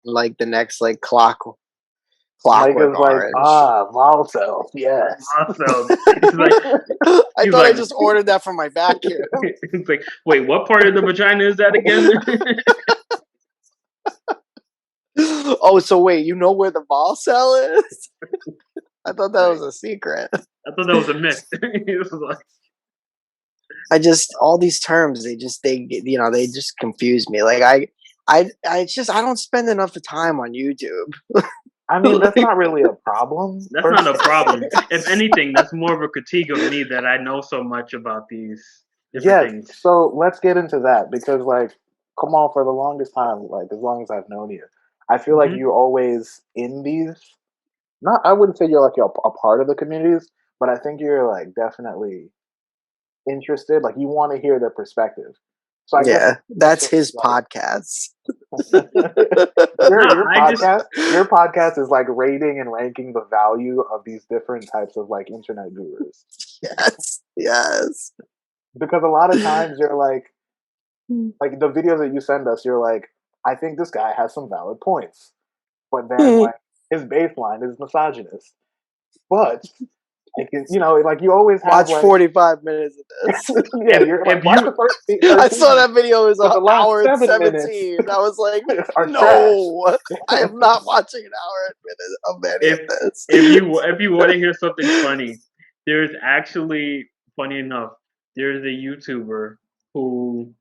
like the next like Mike Clockwork is like, Orange. Malto, yes. Also, he's like, I he's thought I like, just ordered that from my vacuum. it's like, wait, what part of the vagina is that again? Oh, so wait, you know where the ball cell is? I thought that was a secret. I thought that was a myth. He was like, All these terms, they just confuse me. Like I don't spend enough time on YouTube. I mean, that's not really a problem. That's not a problem. If anything, that's more of a critique of me that I know so much about these different things. So let's get into that because, like, come on, for the longest time, like as long as I've known you, I feel like you're always in these. Not, I wouldn't say you're like a part of the communities, but I think you're like definitely interested. Like you want to hear their perspective. So I guess that's his podcast. Your podcast is like rating and ranking the value of these different types of like internet gurus. Yes. Because a lot of times you're like the videos that you send us, you're like, I think this guy has some valid points, but then like his baseline is misogynist. But like you always have watch 45 minutes of this. I saw that video. It was an hour and 17. I was like, no, I am not watching an hour of any of this. If you want to hear something funny, there's actually, funny enough, there's a YouTuber who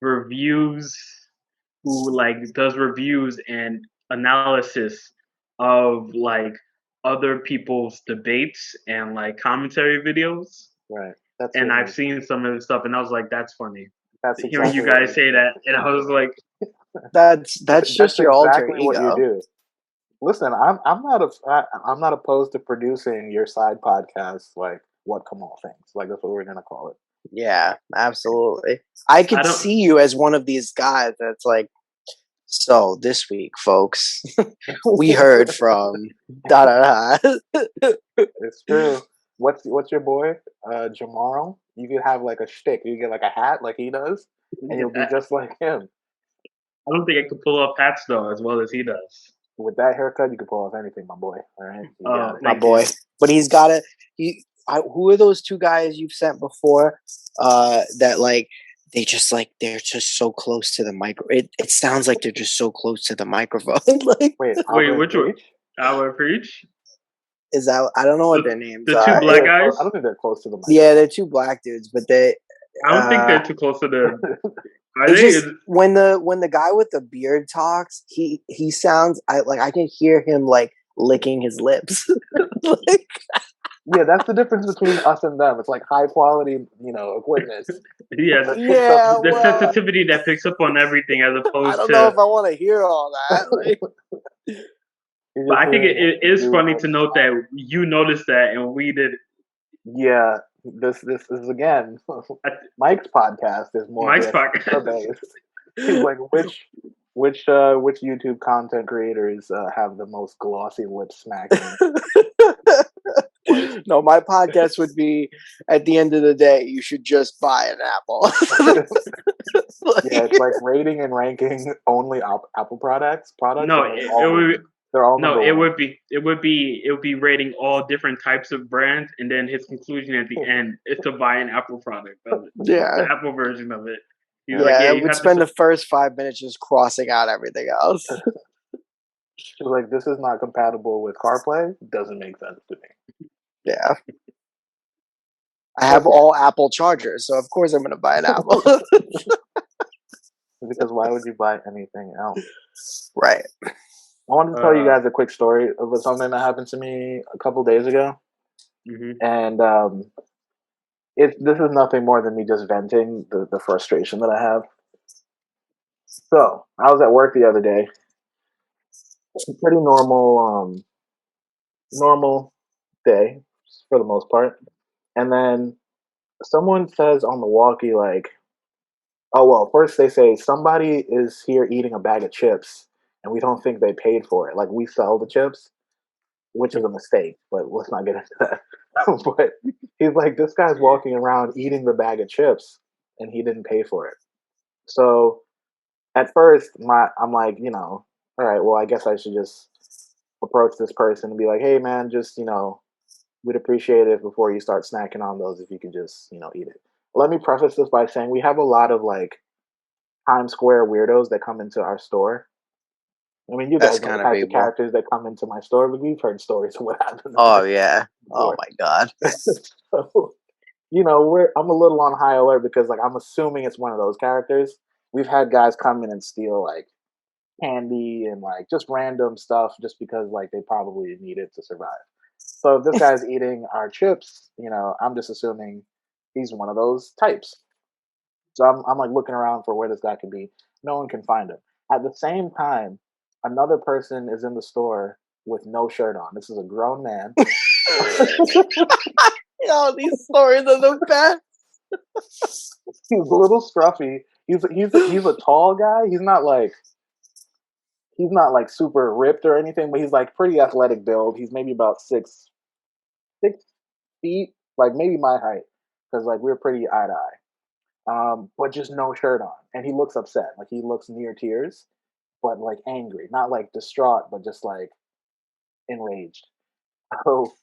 does reviews and analysis of like other people's debates and like commentary videos. Right. And I've seen some of the stuff, and I was like, "That's funny." Hearing you guys say that, and I was like, "That's just your alter ego." What you do. Listen, I'm not opposed to producing your side podcast, like What Kamal Thinks. Like that's what we're gonna call it. Yeah, absolutely. I could see you as one of these guys that's like, so this week, folks, we heard from da da da. It's true. What's your boy, Jamaro? You could have like a shtick. You get like a hat, like he does, and you'll be just like him. I don't think I could pull off hats though as well as he does. With that haircut, you can pull off anything, my boy. All right, my boy. But he's got it. Who are those two guys you've sent before? That like they're just so close to the micro. It sounds like they're just so close to the microphone. Like, wait, which one? Our Preach? Is that I don't know what their names are. The two black guys? I don't think they're close to the microphone. Yeah, they're two black dudes, but I don't think they're too close to the. When the guy with the beard talks, he sounds I can hear him like licking his lips. Like, yeah, that's the difference between us and them. It's like high quality, equipment. The sensitivity that picks up on everything as opposed to. I don't know if I want to hear all that. Like, but I think it is funny to note that you noticed that and we did. Yeah, this is again Mike's podcast is more Mike's podcast. He's like which YouTube content creators have the most glossy lip smacking. No, my podcast would be at the end of the day, you should just buy an Apple. Yeah, it's like rating and ranking only Apple products. No, it would be rating all different types of brands, and then his conclusion at the end is to buy an Apple product. Yeah, the Apple version of it. I would spend the first 5 minutes just crossing out everything else. She's like, this is not compatible with CarPlay. Doesn't make sense to me. Yeah. I have all Apple chargers, so of course I'm going to buy an Apple. Because why would you buy anything else? Right. I wanted to tell you guys a quick story of something that happened to me a couple days ago. Mm-hmm. And this is nothing more than me just venting the frustration that I have. So, I was at work the other day. Pretty normal day for the most part. And then someone says on the walkie, like, oh, well, first they say somebody is here eating a bag of chips and we don't think they paid for it. Like, we sell the chips, which is a mistake, but let's not get into that. But he's like, this guy's walking around eating the bag of chips and he didn't pay for it. So at first, I'm like, all right, well, I guess I should just approach this person and be like, hey, man, just, we'd appreciate it before you start snacking on those if you could just, eat it. Let me preface this by saying we have a lot of like Times Square weirdos that come into our store. I mean, you That's guys know the kind of types of people. characters that come into my store, but we've heard stories of what happened. Oh yeah. Oh Before. my god. So, I'm a little on high alert because like I'm assuming it's one of those characters. We've had guys come in and steal like candy and like just random stuff just because like they probably need it to survive. So if this guy's eating our chips, I'm just assuming he's one of those types. So I'm like looking around for where this guy could be. No one can find him. At the same time, another person is in the store with no shirt on. This is a grown man. Yo, these stories are the best. He's a little scruffy. He's a tall guy. He's not like super ripped or anything, but he's like pretty athletic build. He's maybe about 6 feet, like maybe my height, because like we're pretty eye to eye. But just no shirt on, and he looks upset. Like he looks near tears, but like angry, not like distraught, but just like enraged. So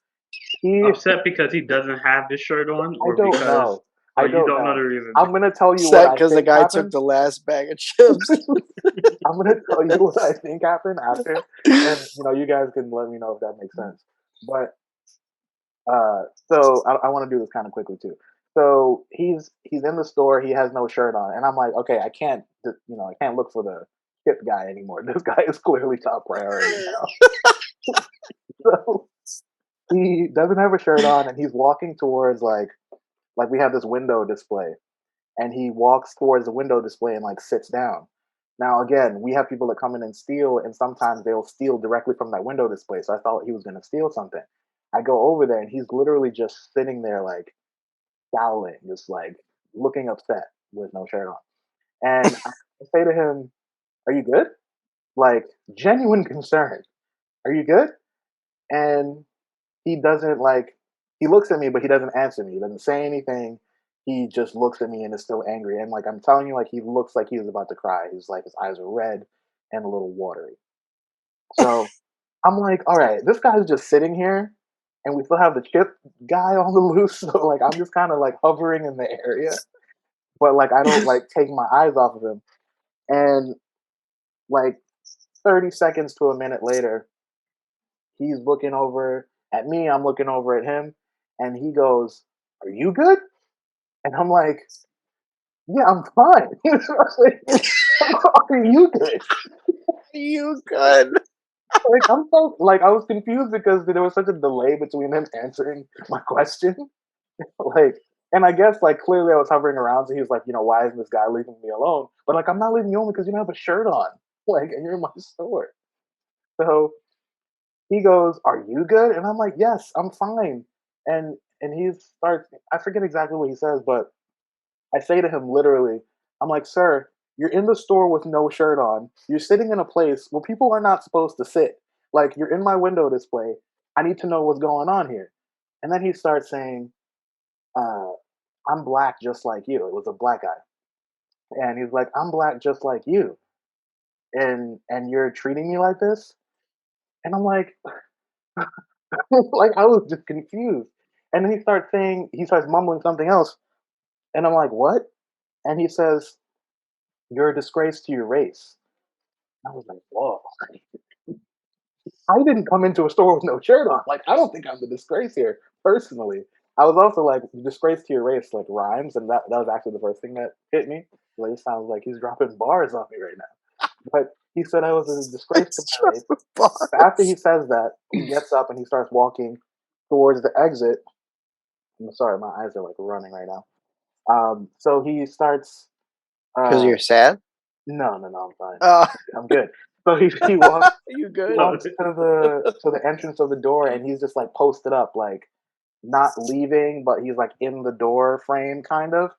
he, Upset because he doesn't have his shirt on, I or don't because, know. or I you don't don't know know. the reason. I'm gonna tell you what Upset I because the think guy took happened. the last bag of chips. I'm gonna tell you what I think happened after, and you guys can let me know if that makes sense. But so I want to do this kind of quickly too. So he's in the store. He has no shirt on, and I'm like, okay, I can't look for the chip guy anymore. This guy is clearly top priority now. So he doesn't have a shirt on, and he's walking towards like we have this window display, and he walks towards the window display and like sits down. Now again, we have people that come in and steal, and sometimes they'll steal directly from that window display. So I thought he was going to steal something. I go over there, and he's literally just sitting there like scowling, just like looking upset with no shirt on. And I say to him, "Are you good?" Like genuine concern. Are you good? And he doesn't like. He looks at me, but he doesn't answer me. He doesn't say anything. He just looks at me and is still angry. And like I'm telling you, like he looks like he's about to cry. He's like his eyes are red and a little watery. So I'm like, all right, this guy's just sitting here, and we still have the chip guy on the loose. So like I'm just kind of like hovering in the area, but like I don't like take my eyes off of him. And like 30 seconds to a minute later, he's looking over at me, I'm looking over at him, and he goes, "Are you good?" And I'm like, "Yeah, I'm fine." Are you good? You good? Like I'm so like I was confused because there was such a delay between him answering my question. Like, and I guess like clearly I was hovering around, so he was like, why isn't this guy leaving me alone? But like, I'm not leaving you alone because you don't have a shirt on, like, and you're in my store. So he goes, "Are you good?" And I'm like, "Yes, I'm fine." And he starts. I forget exactly what he says, but I say to him literally, I'm like, "Sir, you're in the store with no shirt on. You're sitting in a place where people are not supposed to sit. Like, you're in my window display. I need to know what's going on here." And then he starts saying, uh, "I'm black just like you." It was a black guy, and he's like, "I'm black just like you, and you're treating me like this." And I'm like, like I was just confused. And then he starts mumbling something else, and I'm like, "What?" And he says, "You're a disgrace to your race." I was like, "Whoa!" I didn't come into a store with no shirt on. Like, I don't think I'm the disgrace here, personally. I was also like, disgrace to your race, like rhymes, and that was actually the first thing that hit me. Like, it sounds like he's dropping bars on me right now. But he said I was a disgrace to It's my race. But after he says that, he gets up and he starts walking towards the exit. I'm sorry, my eyes are like running right now. So he starts. because Uh, you're sad. no, I'm fine. Oh, I'm good. So he walks you he good? walks to the entrance of the door, and he's just like posted up, like not leaving, but he's like in the door frame, kind of.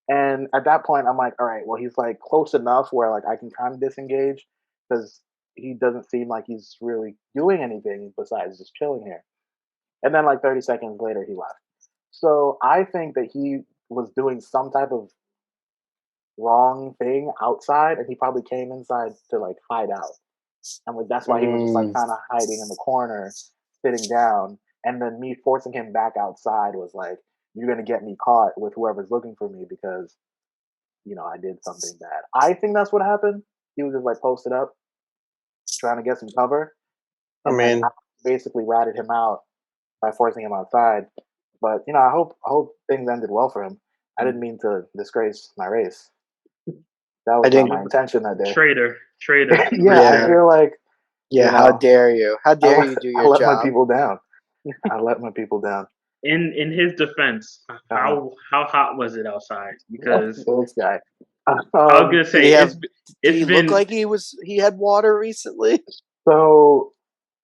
And at that point, I'm like, all right, well, he's like close enough where like I can kind of disengage because he doesn't seem like he's really doing anything besides just chilling here. And then like 30 seconds later, he left. So I think that he was doing some type of wrong thing outside, and he probably came inside to like hide out. and that's why he was just like kind of hiding in the corner, sitting down. And then me forcing him back outside was like, you're gonna get me caught with whoever's looking for me because I did something bad. I think that's what happened. He was just like posted up, trying to get some cover, and then I basically ratted him out by forcing him outside. But I hope things ended well for him. I didn't mean to disgrace my race. That was not my intention that day. Traitor. I feel like. How dare you? How dare you do your job? I let my people down. I let my people down. In his defense, how hot was it outside? Because this guy. I was gonna say did he look like he had water recently? So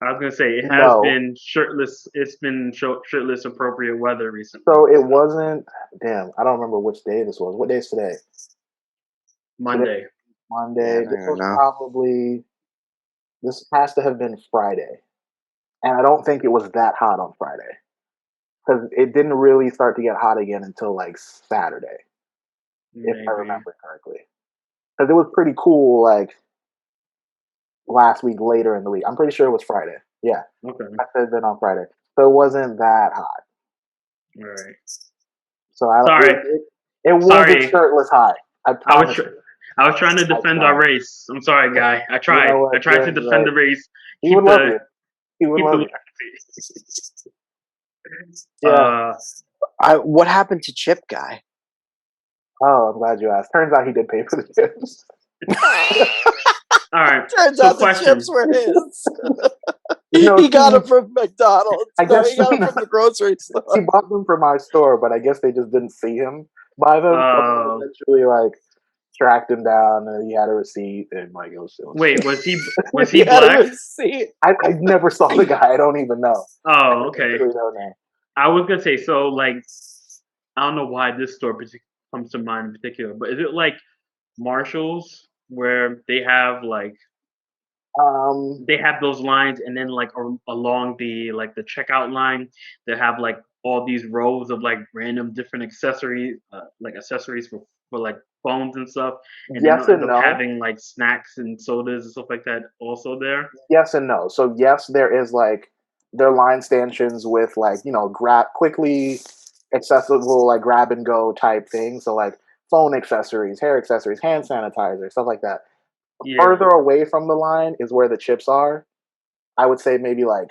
I was gonna say it has been shirtless. It's been shirtless appropriate weather recently. So it wasn't. Damn, I don't remember which day this was. What day is today? Monday. Monday. This was probably. This has to have been Friday, and I don't think it was that hot on Friday because it didn't really start to get hot again until like Saturday, if I remember correctly. Because it was pretty cool like last week later in the week. I'm pretty sure it was Friday. Yeah. Okay. I said it on Friday. So it wasn't that hot. All right. So it wasn't shirtless hot. I was trying to defend our race. I'm sorry, guy. I tried. I tried to defend the race. He would love you. He would love you. Yeah. What happened to Chip Guy? Oh, I'm glad you asked. Turns out he did pay for the chips. All right. Turns out the chips were his. He got them from McDonald's. He got them from the grocery store. He bought them from our store, but I guess they just didn't see him buy them. So eventually, like, tracked him down, and he had a receipt, and like it was. Wait, was he black? I never saw the guy. I don't even know. Oh, okay. I really don't know. I was gonna say, so like, I don't know why this store comes to mind in particular, but is it like Marshalls where they have like they have those lines, and then like along the checkout line, they have like all these rows of like random different accessories, for like phones and stuff, and yes then and no. having like snacks and sodas and stuff like that also there. Yes and no. So yes, there is like their line stanchions with like grab quickly accessible like grab and go type things. So like phone accessories, hair accessories, hand sanitizer, stuff like that. Yeah. Further away from the line is where the chips are. I would say maybe like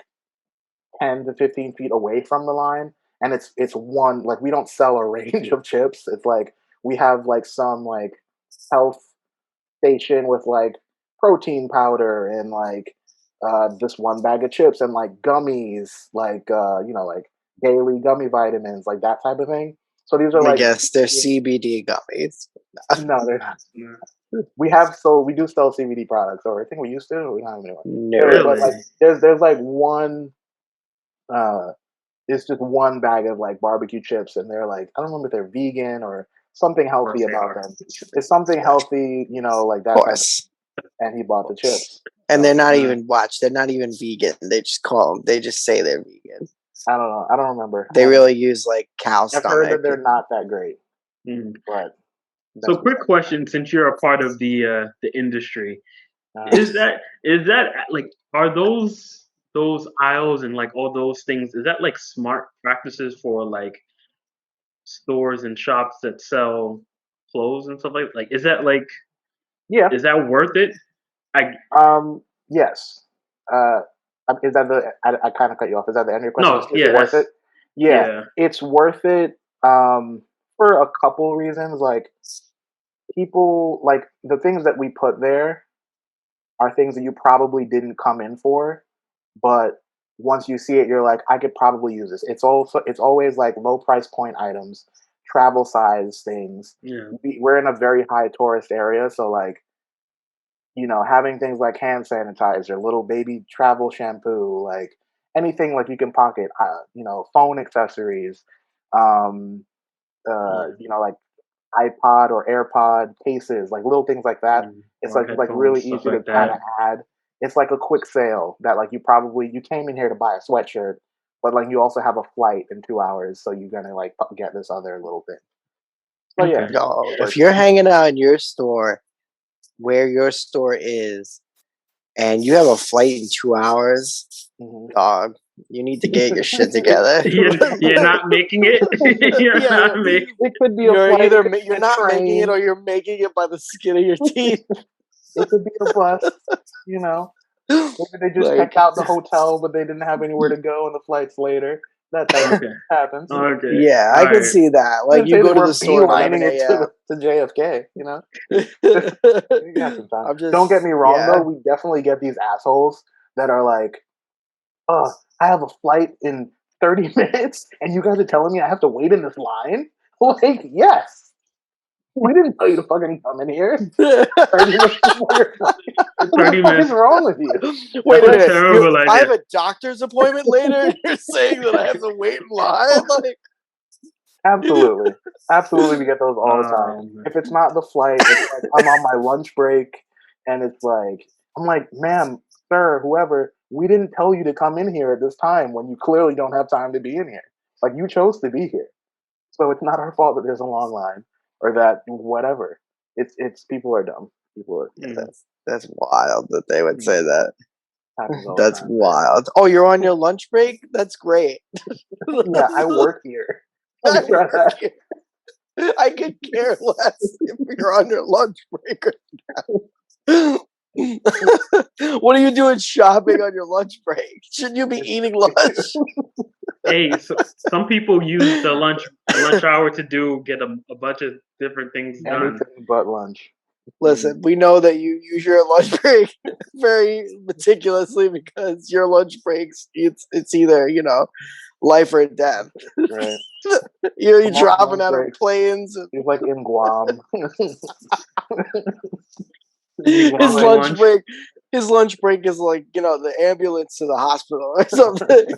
10 to 15 feet away from the line. And it's one, like we don't sell a range of chips. It's like we have like some like health station with like protein powder and like this one bag of chips and like gummies, like like daily gummy vitamins, like that type of thing. So these are like, I guess they're CBD gummies. No, they're not. We do sell CBD products, or I think we used to. We don't have anymore. No, really? But like, there's like one. It's just one bag of like barbecue chips, and they're like, I don't remember if they're vegan or something healthy about them. It's something healthy, like that. Of course. And he bought the chips, and they're not even They're not even vegan. They just call them. They just say they're vegan. I don't know. I don't remember. They really use like cow stomach. I've heard that they're not that great. But so, quick question: since you're a part of the industry, is that like, are those aisles and like all those things? Is that like smart practices for like stores and shops that sell clothes and stuff like? Is that like, is that worth it? Yes. Is that I kind of cut you off. Is that the end of your question? No, yeah, worth it. Yeah, it's worth it. For a couple reasons. Like people, like the things that we put there are things that you probably didn't come in for, but once you see it, you're like, I could probably use this. It's always like low price point items, travel size things. Yeah. We're in a very high tourist area, so like, having things like hand sanitizer, little baby travel shampoo, like anything like you can pocket, phone accessories, like iPod or AirPod cases, like little things like that. It's like really easy to kind of add. It's like a quick sale that like you came in here to buy a sweatshirt, but like you also have a flight in 2 hours, so you're gonna like get this other little thing. So yeah, if you're hanging out in your store, where your store is, and you have a flight in 2 hours, dog, you need to get your shit together. You're not making it. You're not making. It could be You're flight, either it could be you're a not making train, it or you're making it by the skin of your teeth. it could be a bus. You know, maybe they just Like- checked out the hotel, but they didn't have anywhere to go, and the flight's later. That type of thing happens. Okay. Yeah, I can see that. Like, you go to the store at 11 beelining it a.m. to JFK. You know, you got some time. Don't get me wrong, though. We definitely get these assholes that are like, "Oh, I have a flight in 30 minutes, and you guys are telling me I have to wait in this line." Like, yes. We didn't tell you to fucking come in here. 30 minutes before your flight. 30 minutes. What is wrong with you? Wait a minute. Terrible I have a doctor's appointment later, and you're saying that I have to wait in line? Like, Absolutely. Absolutely, we get those all the time. Man. If it's not the flight, it's like I'm on my lunch break, and it's like, I'm like, ma'am, sir, whoever, we didn't tell you to come in here at this time when you clearly don't have time to be in here. Like, you chose to be here. So it's not our fault that there's a long line or that whatever. It's people are dumb. People are that's wild that they would say that. That's time, wild. Oh, you're on your lunch break? That's great. Yeah, I work here. I could care less if you're on your lunch break or not. What are you doing shopping on your lunch break? Shouldn't you be eating lunch? Hey, so some people use the lunch hour to get a bunch of different things done. Anything but lunch. Listen, we know that you use your lunch break very meticulously because your lunch breaks, it's either, life or death. Right. You're dropping out of planes. He's like in Guam. His lunch break is like, the ambulance to the hospital or something.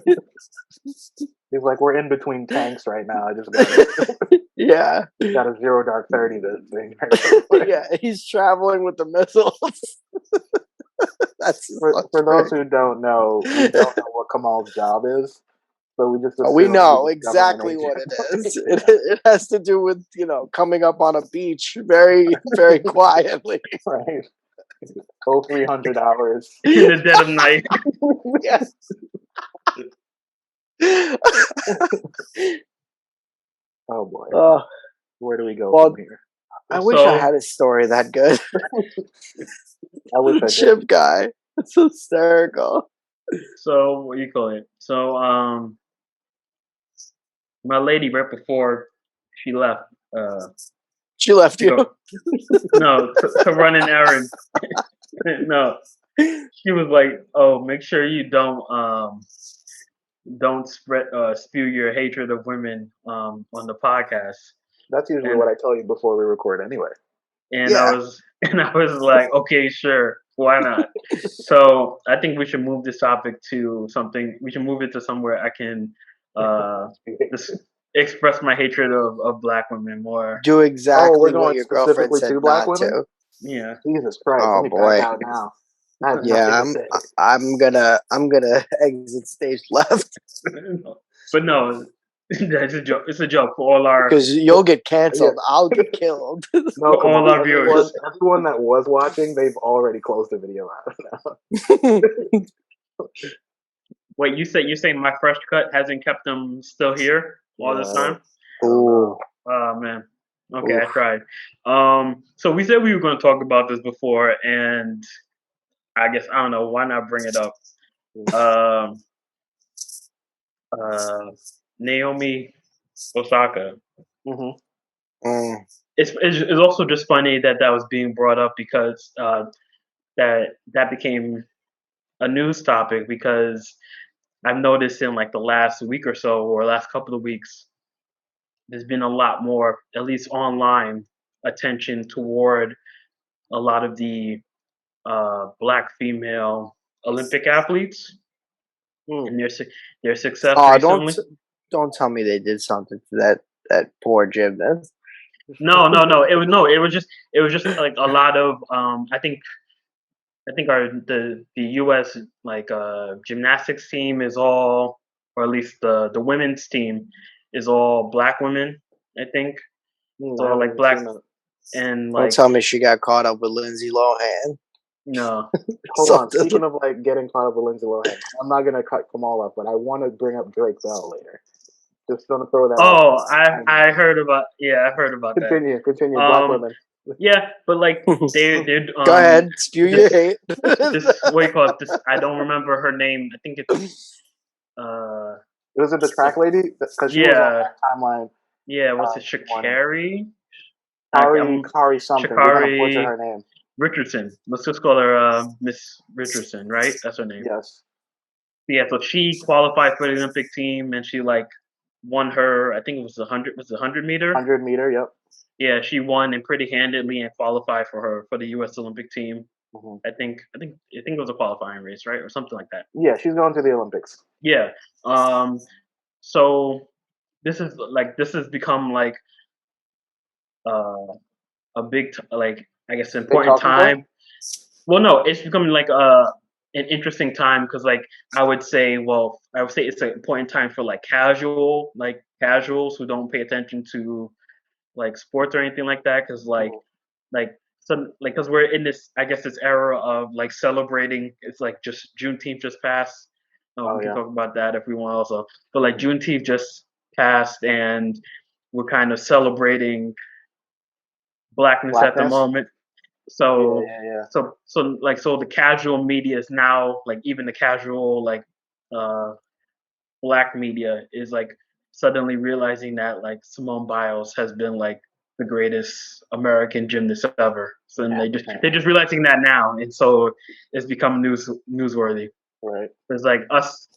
He's like, we're in between tanks right now. I just got yeah. Got a 0 dark 30 this thing. Yeah, he's traveling with the missiles. That's for those who don't know, we don't know what Kamal's job is. So we just we know exactly what it is. It has to do with, coming up on a beach very, very quietly. Right. 300 hours. In the dead of night. Yes. Oh boy. Where do we go from here? I wish I had a story that good. I wish I did. Chip guy. It's hysterical. So what do you call it? So my lady right before she left. She left you? No, to run an errand. No, she was like, "Oh, make sure you don't spew your hatred of women on the podcast." That's usually what I tell you before we record, anyway. And I was like, "Okay, sure, why not?" So I think we should move this topic to something. We should move it to somewhere I can express my hatred of black women more. Do exactly what your girlfriend said not to. Yeah. Jesus Christ. Oh boy. Out now. Yeah, I'm gonna exit stage left. But no, that's a joke. It's a joke for all our, because you'll get canceled. I'll get killed. No, for all our viewers. Everyone that was watching, they've already closed the video out now. Wait, you say my fresh cut hasn't kept them still here all this time? Oh man. Okay, I tried. So we said we were going to talk about this before, and I guess I don't know why not bring it up. Naomi Osaka. Mm-hmm. It's also just funny that was being brought up because that became a news topic, because I've noticed in like the last week or so, or last couple of weeks, there's been a lot more, at least online, attention toward a lot of the black female Olympic athletes and their success recently. Don't tell me they did something to that poor gymnast. No. It was just like a lot of I think the U.S. like gymnastics team is all, or at least the women's team is all black women. I think so, like black and like. Don't tell me she got caught up with Lindsay Lohan. No. Hold on. Something. Speaking of like getting caught up with Lindsay Lohan, I'm not gonna cut Kamal up, but I want to bring up Drake Bell later. Just gonna throw that out. Oh, I heard about I heard about that. Continue. Black Um, women. yeah, but like they Go ahead, spew your this hate. this what do you call it? This I don't remember her name. I think it's uh Was it the track lady? Because she was on yeah that timeline. what's it This morning. Shakari? Kari I'm Kari something. We're gonna butcher Shakari her name. Richardson. Let's just call her Miss Richardson, right? That's her name. Yes. Yeah, so she qualified for the Olympic team and she like won her. I think it was 100 meter. 100 meter. Yep. Yeah, she won and pretty handedly and qualified for the U.S. Olympic team. Hmm. I think it was a qualifying race, right, or something like that. Yeah, she's going to the Olympics. Yeah. Um. So this has become like uh a like I guess Big important talking point. time. Well, no, it's becoming like an interesting time because like I would say it's an important time for like casuals who don't pay attention to like sports or anything like that because Hmm. like some like because we're in this I guess this era of like celebrating. It's like just Juneteenth just passed. Oh We can yeah. talk about that if we want also, but like Hmm. Juneteenth just passed and we're kind of celebrating blackness at the Blackness. moment. Yeah, So yeah, yeah. so the casual media is now like even the casual like uh black media is like suddenly realizing that like Simone Biles has been like the greatest American gymnast ever. So then Yeah, they're just realizing that now, and so it's become newsworthy. right. It's like us,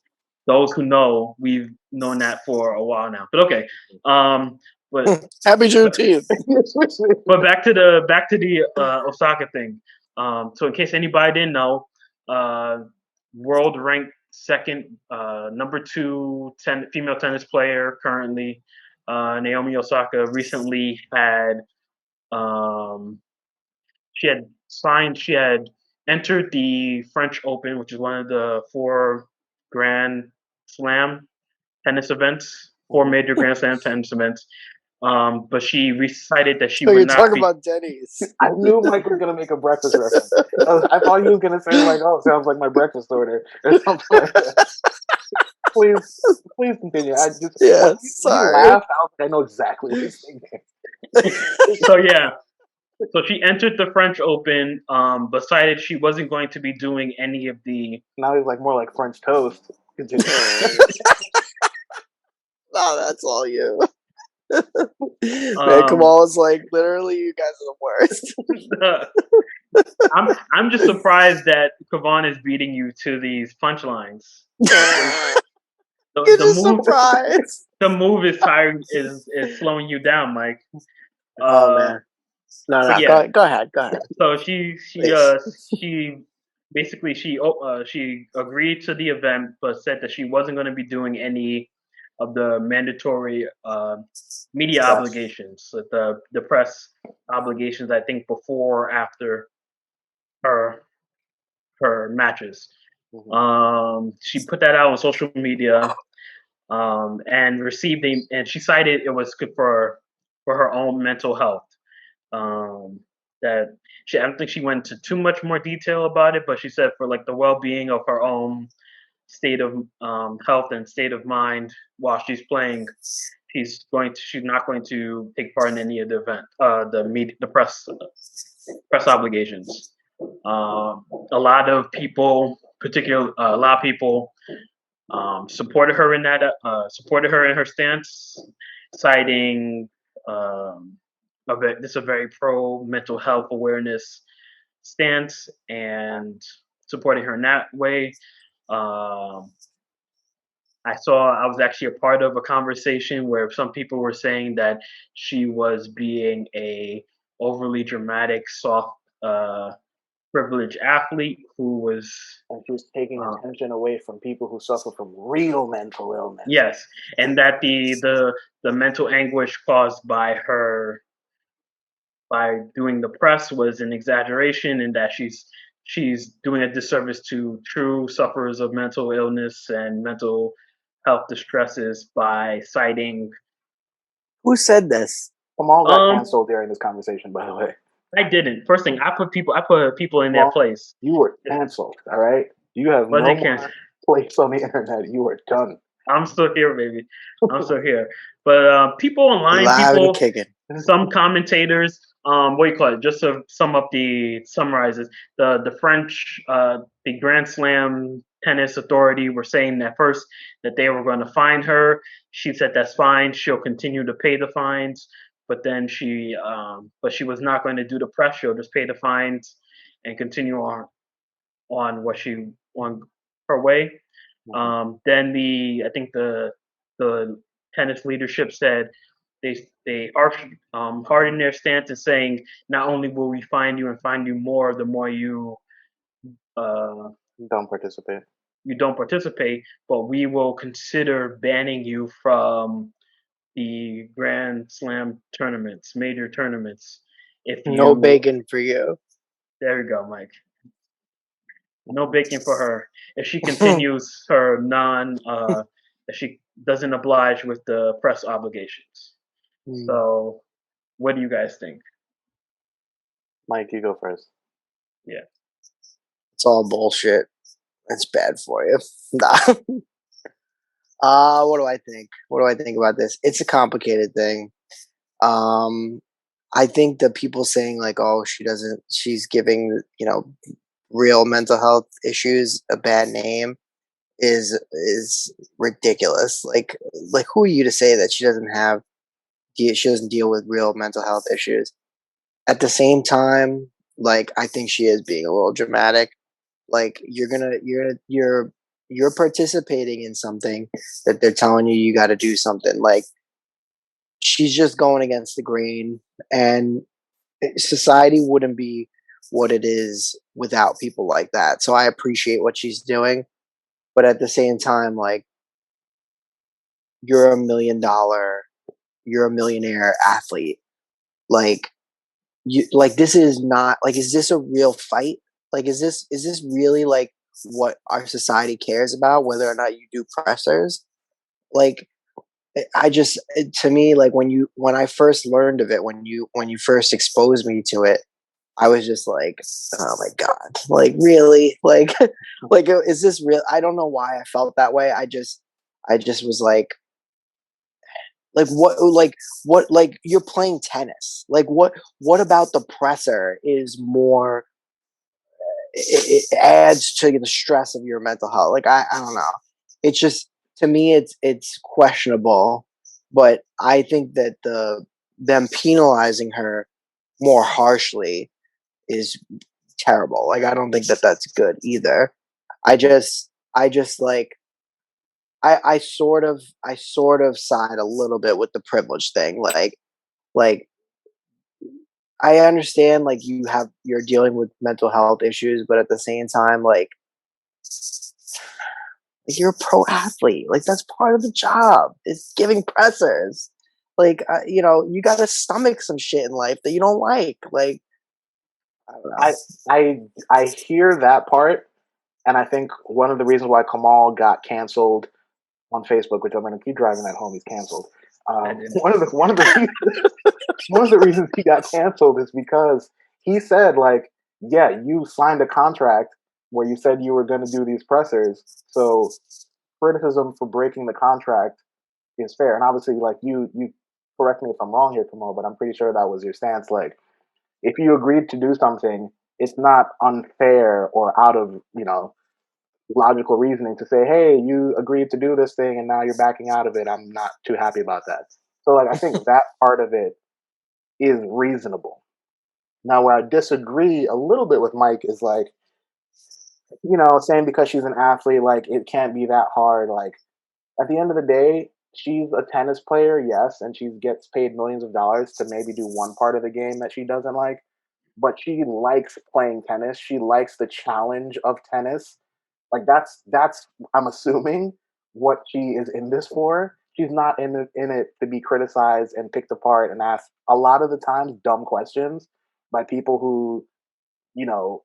those who know, we've known that for a while now. But okay, um, but Happy Juneteenth. back to the Osaka thing. So in case anybody didn't know, uh, world ranked second, number two female tennis player currently, Naomi Osaka recently had um, she had entered the French Open, which is one of the four Grand Slam tennis events, four Hmm. major Grand Slam tennis events. But she recited that she So would you're not talking be. about Denny's. I knew Mike was gonna make a breakfast reference. I thought he was gonna say like, "Oh, sounds like my breakfast order" or something like that. Please, please continue. I just Yeah, when he sorry. laughed, I was like, I know exactly what he's thinking. So yeah, so she entered the French Open, decided she wasn't going to be doing any of the. Now he's like more like French toast. Continue. No, that's all you. Man, Um, Kamal is like, literally, you guys are the worst. I'm just surprised that Kavan is beating you to these punchlines. You're The just move surprised. the move is tiring is slowing you down, Mike. Oh Uh, man, no, but no, yeah, go ahead, so please. she basically she agreed to the event, but said that she wasn't going to be doing any of the mandatory media Press. obligations, the press obligations. I think before or after her her matches. Hmm. She put that out on social media and and she cited it was good for her own mental health. Um, that I don't think she went into too much more detail about it, but she said for like the well-being of her own state of health and state of mind while she's playing, she's not going to take part in any of the event, the press obligations. A lot of people, a lot of people supported her in her stance, citing this a very pro mental health awareness stance and supporting her in that way. Um, I was actually a part of a conversation where some people were saying that she was being a overly dramatic, soft, privileged athlete who was And she's taking uh, attention away from people who suffer from real mental illness. yes, and that the mental anguish caused by her by doing the press was an exaggeration, and that she's doing a disservice to true sufferers of mental illness and mental health distresses by citing Who said this? Kamal got um canceled during this conversation, by the way. I didn't. First thing, I put people in their Well, place. you were canceled. All right, you have But no they can't. more place on the internet. You are done. I'm still here, baby. I'm still here. But people online, Alive and kicking. some commentators, what do you call it? Just to summarizes the French, the Grand Slam Tennis Authority were saying at first that they were going to fine her. She said that's fine. She'll continue to pay the fines, but then but she was not going to do the press. She'll just pay the fines and continue on what she on her way. Then I think the tennis leadership said they hardened their stance in saying not only will we find you and find you more the more uh, Don't participate. you don't participate, but we will consider banning you from the Grand Slam tournaments, major tournaments. If No you bacon for you. There you go, Mike. No bacon for her. If she continues her if she doesn't oblige with the press obligations. So, what do you guys think? Mike, you go first. Yeah. It's all bullshit. It's bad for you. Nah. What do I think? What do I think about this? It's a complicated thing. Um, I think the people saying like, "Oh, she's giving real mental health issues a bad name," is ridiculous. Like who are you to say that she doesn't deal with real mental health issues? At the same time, like I think she is being a little dramatic. Like you're participating in something that they're telling you got to do something. Like she's just going against the grain, and society wouldn't be what it is without people like that. So I appreciate what she's doing, but at the same time, like you're you're a millionaire athlete. Like this is not like, is this a real fight? Like, is this really like what our society cares about? Whether or not you do pressers? Like, to me, like when I first learned of it, when you first exposed me to it, I was just like, oh my god, like really, like, like is this real? I don't know why I felt that way. I just was like you're playing tennis. Like what about the presser is more? It adds to the stress of your mental health. Like I don't know. It's just, to me it's questionable, but I think that them penalizing her more harshly is terrible. Like I don't think that that's good either. I just like I sort of side a little bit with the privilege thing. Like I understand like you're dealing with mental health issues, but at the same time, you're a pro athlete. Like that's part of the job. It's giving pressers. Like you got to stomach some shit in life that you don't like. Like I don't know. I I I hear that part, and I think one of the reasons why Kamal got canceled on Facebook, which I'm going to keep driving that home, he's canceled. One of the reasons he got canceled is because he said like, yeah, you signed a contract where you said you were going to do these pressers, so criticism for breaking the contract is fair. And obviously, like you correct me if I'm wrong here, Kamal, but I'm pretty sure that was your stance. Like, if you agreed to do something, it's not unfair or out of logical reasoning to say, hey, you agreed to do this thing and now you're backing out of it. I'm not too happy about that. So like I think that part of it is reasonable. Now where I disagree a little bit with Mike is like, saying because she's an athlete, like it can't be that hard. Like at the end of the day, she's a tennis player, yes, and she gets paid millions of dollars to maybe do one part of the game that she doesn't like, but she likes playing tennis. She likes the challenge of tennis. Like that's I'm assuming what she is in this for. She's not in it to be criticized and picked apart and asked a lot of the times dumb questions by people who, you know,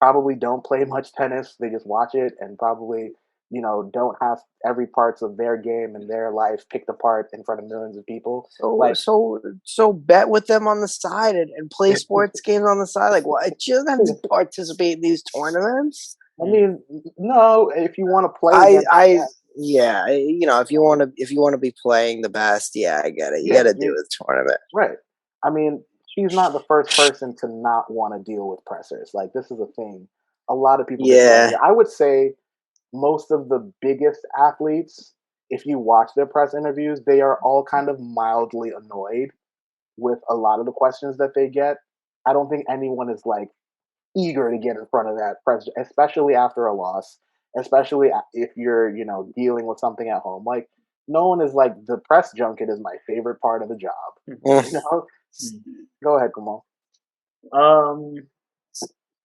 probably don't play much tennis. They just watch it and probably don't have every parts of their game and their life picked apart in front of millions of people. So Like, so bet with them on the side and play sports games on the side. Like, what? You don't have to participate in these tournaments. I mean, no, if you want to play I against, I yeah, if you want to be playing the best, yeah, I get it. You got yeah, to do a tournament. right. I mean, she's not the first person to not want to deal with pressers. Like, this is a thing. A lot of people get thrown Yeah, here. I would say most of the biggest athletes, if you watch their press interviews, they are all kind of mildly annoyed with a lot of the questions that they get. I don't think anyone is like eager to get in front of that press, especially after a loss, especially if you're, dealing with something at home. Like, no one is like, the press junket is my favorite part of the job. You know? Go ahead, Kamal. Um.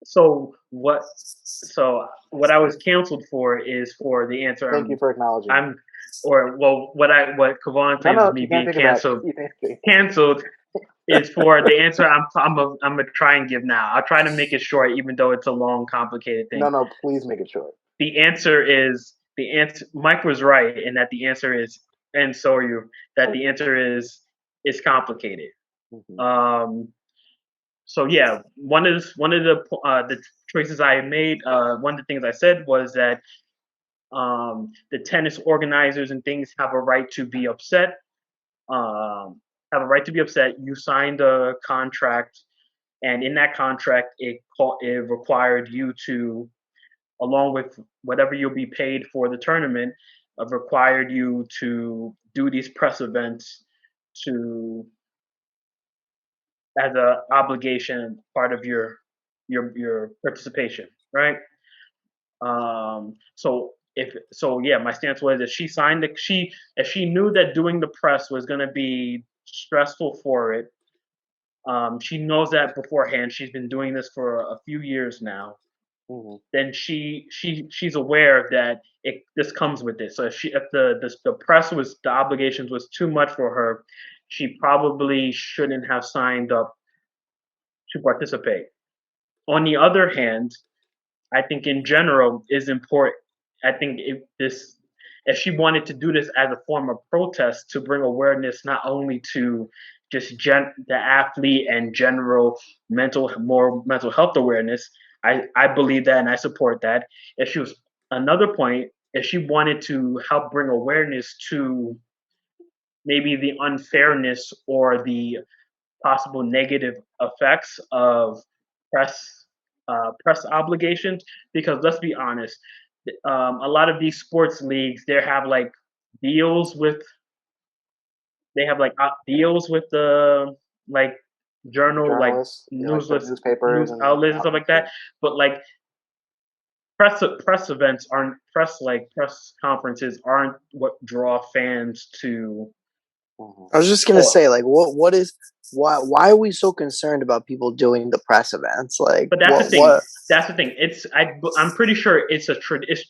So what? So what I was canceled for is for the answer. Thank you for acknowledging it. I'm, or well, what Kavan No, claims is no, me you can't being take it back. canceled. You can't take it. Canceled is for the answer. I'm gonna try and give now. I'll try to make it short, even though it's a long, complicated No, thing. no, please make it short. The answer is the answer. Mike was right, and that the answer is, and so are you. That the answer is complicated. Mm-hmm. So yeah, one of the choices I made, one of the things I said was that the tennis organizers and things have a right to be upset. Have a right to be upset. You signed a contract, and in that contract, it required you to, along with whatever you'll be paid for the tournament, required you to do these press events to as a obligation, part of your participation, right? Yeah, my stance was if she signed the she if she knew that doing the press was going to be stressful for it. She knows that beforehand. She's been doing this for a few years now. Mm-hmm. Then she's aware that this comes with it. So if the press was the obligations was too much for her, she probably shouldn't have signed up to participate. On the other hand, I think in general is important. I think if she wanted to do this as a form of protest to bring awareness not only to just the athlete and general more mental health awareness, I believe that and I support that. If she was another point, if she wanted to help bring awareness to maybe the unfairness or the possible negative effects of press press obligations, because let's be honest, a lot of these sports leagues they have like deals with deals with the like journal like Journalists, like the newslets newspapers news and outlets and stuff outlets. like that, but like press events aren't press conferences aren't what draw fans to Mm-hmm. I was just gonna sport. say, like, why are we so concerned about people doing the press events? Like, But that's the thing. what? That's the thing. I'm pretty sure it's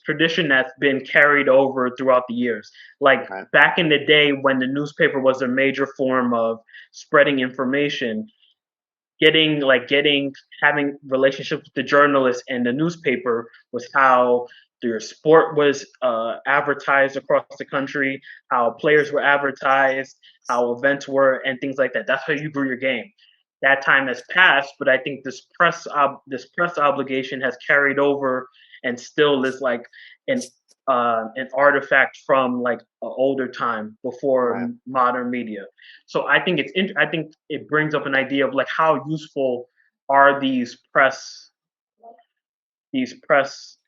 tradition that's been carried over throughout the years. Like Right. back in the day when the newspaper was a major form of spreading information, getting having relationships with the journalists and the newspaper was how your sport was advertised across the country, how players were advertised, how events were, and things like that. That's how you grew your game. That time has passed, but I think this press obligation has carried over and still is like an an artifact from like an older time Right. before modern media. So I think it brings up an idea of like how useful are these press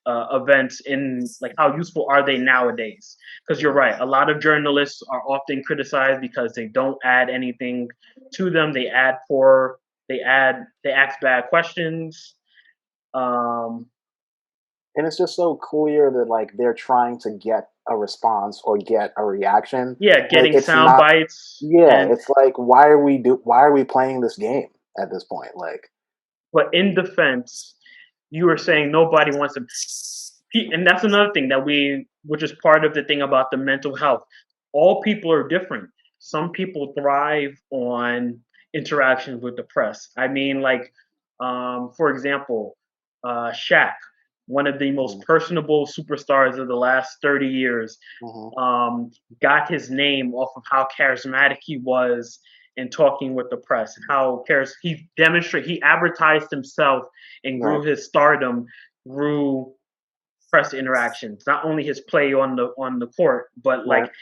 events in like how useful are they nowadays? Because you're right, a lot of journalists are often criticized because they don't add anything to them. They ask bad questions. Um, And it's just so clear that like they're trying to get a response or get a reaction. yeah, Like, getting it's sound not. bites Yeah, and it's like, why are we playing this game at this point? Like, but in defense, you were saying nobody wants to, and that's another thing which is part of the thing about the mental health. All people are different. Some people thrive on interactions with the press. I mean, like, for example, Shaq. one of the most Mhm. personable superstars of the last 30 years, Mhm. got his name off of how charismatic he was in talking with the press. He advertised himself and grew Right. his stardom through press interactions. Not only his play on the court, but like Right.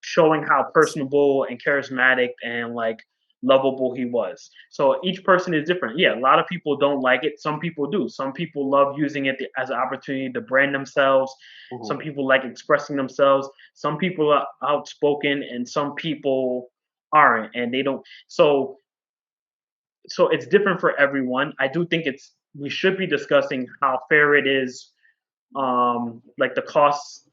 showing how personable and charismatic and like lovable he was. So each person is different. Yeah, a lot of people don't like it. Some people do. Some people love using it as an opportunity to brand themselves. Mhm. Some people like expressing themselves. Some people are outspoken and some people aren't and they don't. So it's different for everyone. I do think it's we should be discussing how fair it is, like the cost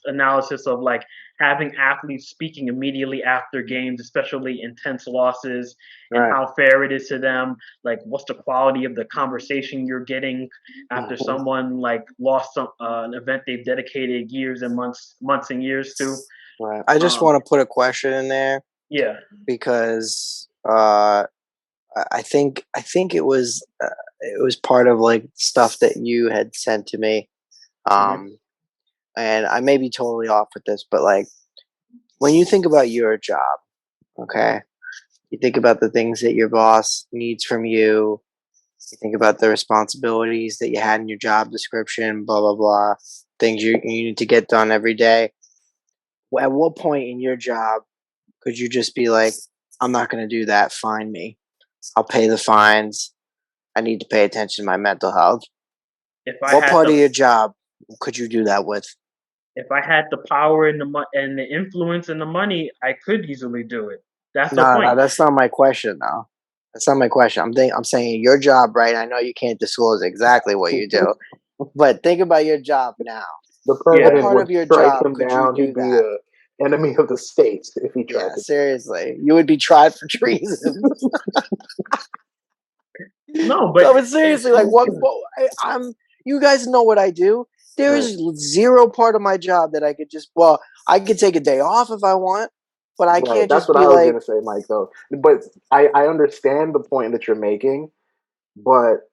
analysis of like having athletes speaking immediately after games, especially intense losses, and Right. how fair it is to them. Like, what's the quality of the conversation you're getting after Mhm. someone like lost an event they've dedicated years and months and years to? Right. I just Um, want to put a question in there yeah. because I think it was part of like stuff that you had sent to me. Hmm. Um, and I may be totally off with this, but like when you think about your job, okay, you think about the things that your boss needs from you. You think about the responsibilities that you had in your job description, blah blah blah, things you need to get done every day. At what point in your job could you just be like, I'm not going to do that. Fine me. I'll pay the fines. I need to pay attention to my mental health. If I What had part of the your job could you do that with? if I had the power and and the influence and the money, I could easily do it. That's the No, no, point. that's not my question, though. That's not my question. I'm saying your job, right? I know you can't disclose exactly what you do, but think about your job now. The What Yeah. president part would of your strike job him could you down. do He'd be that? a enemy of the state if he tried Yeah, to. seriously, you would be tried for treason. No, No, but but it, seriously, like I'm. You guys know what I do. There Right. is zero part of my job that I could just. Well, I could take a day off if I want, but I Right. can't That's just what be I was like, gonna say, Mike. Though, but I understand the point that you're making, but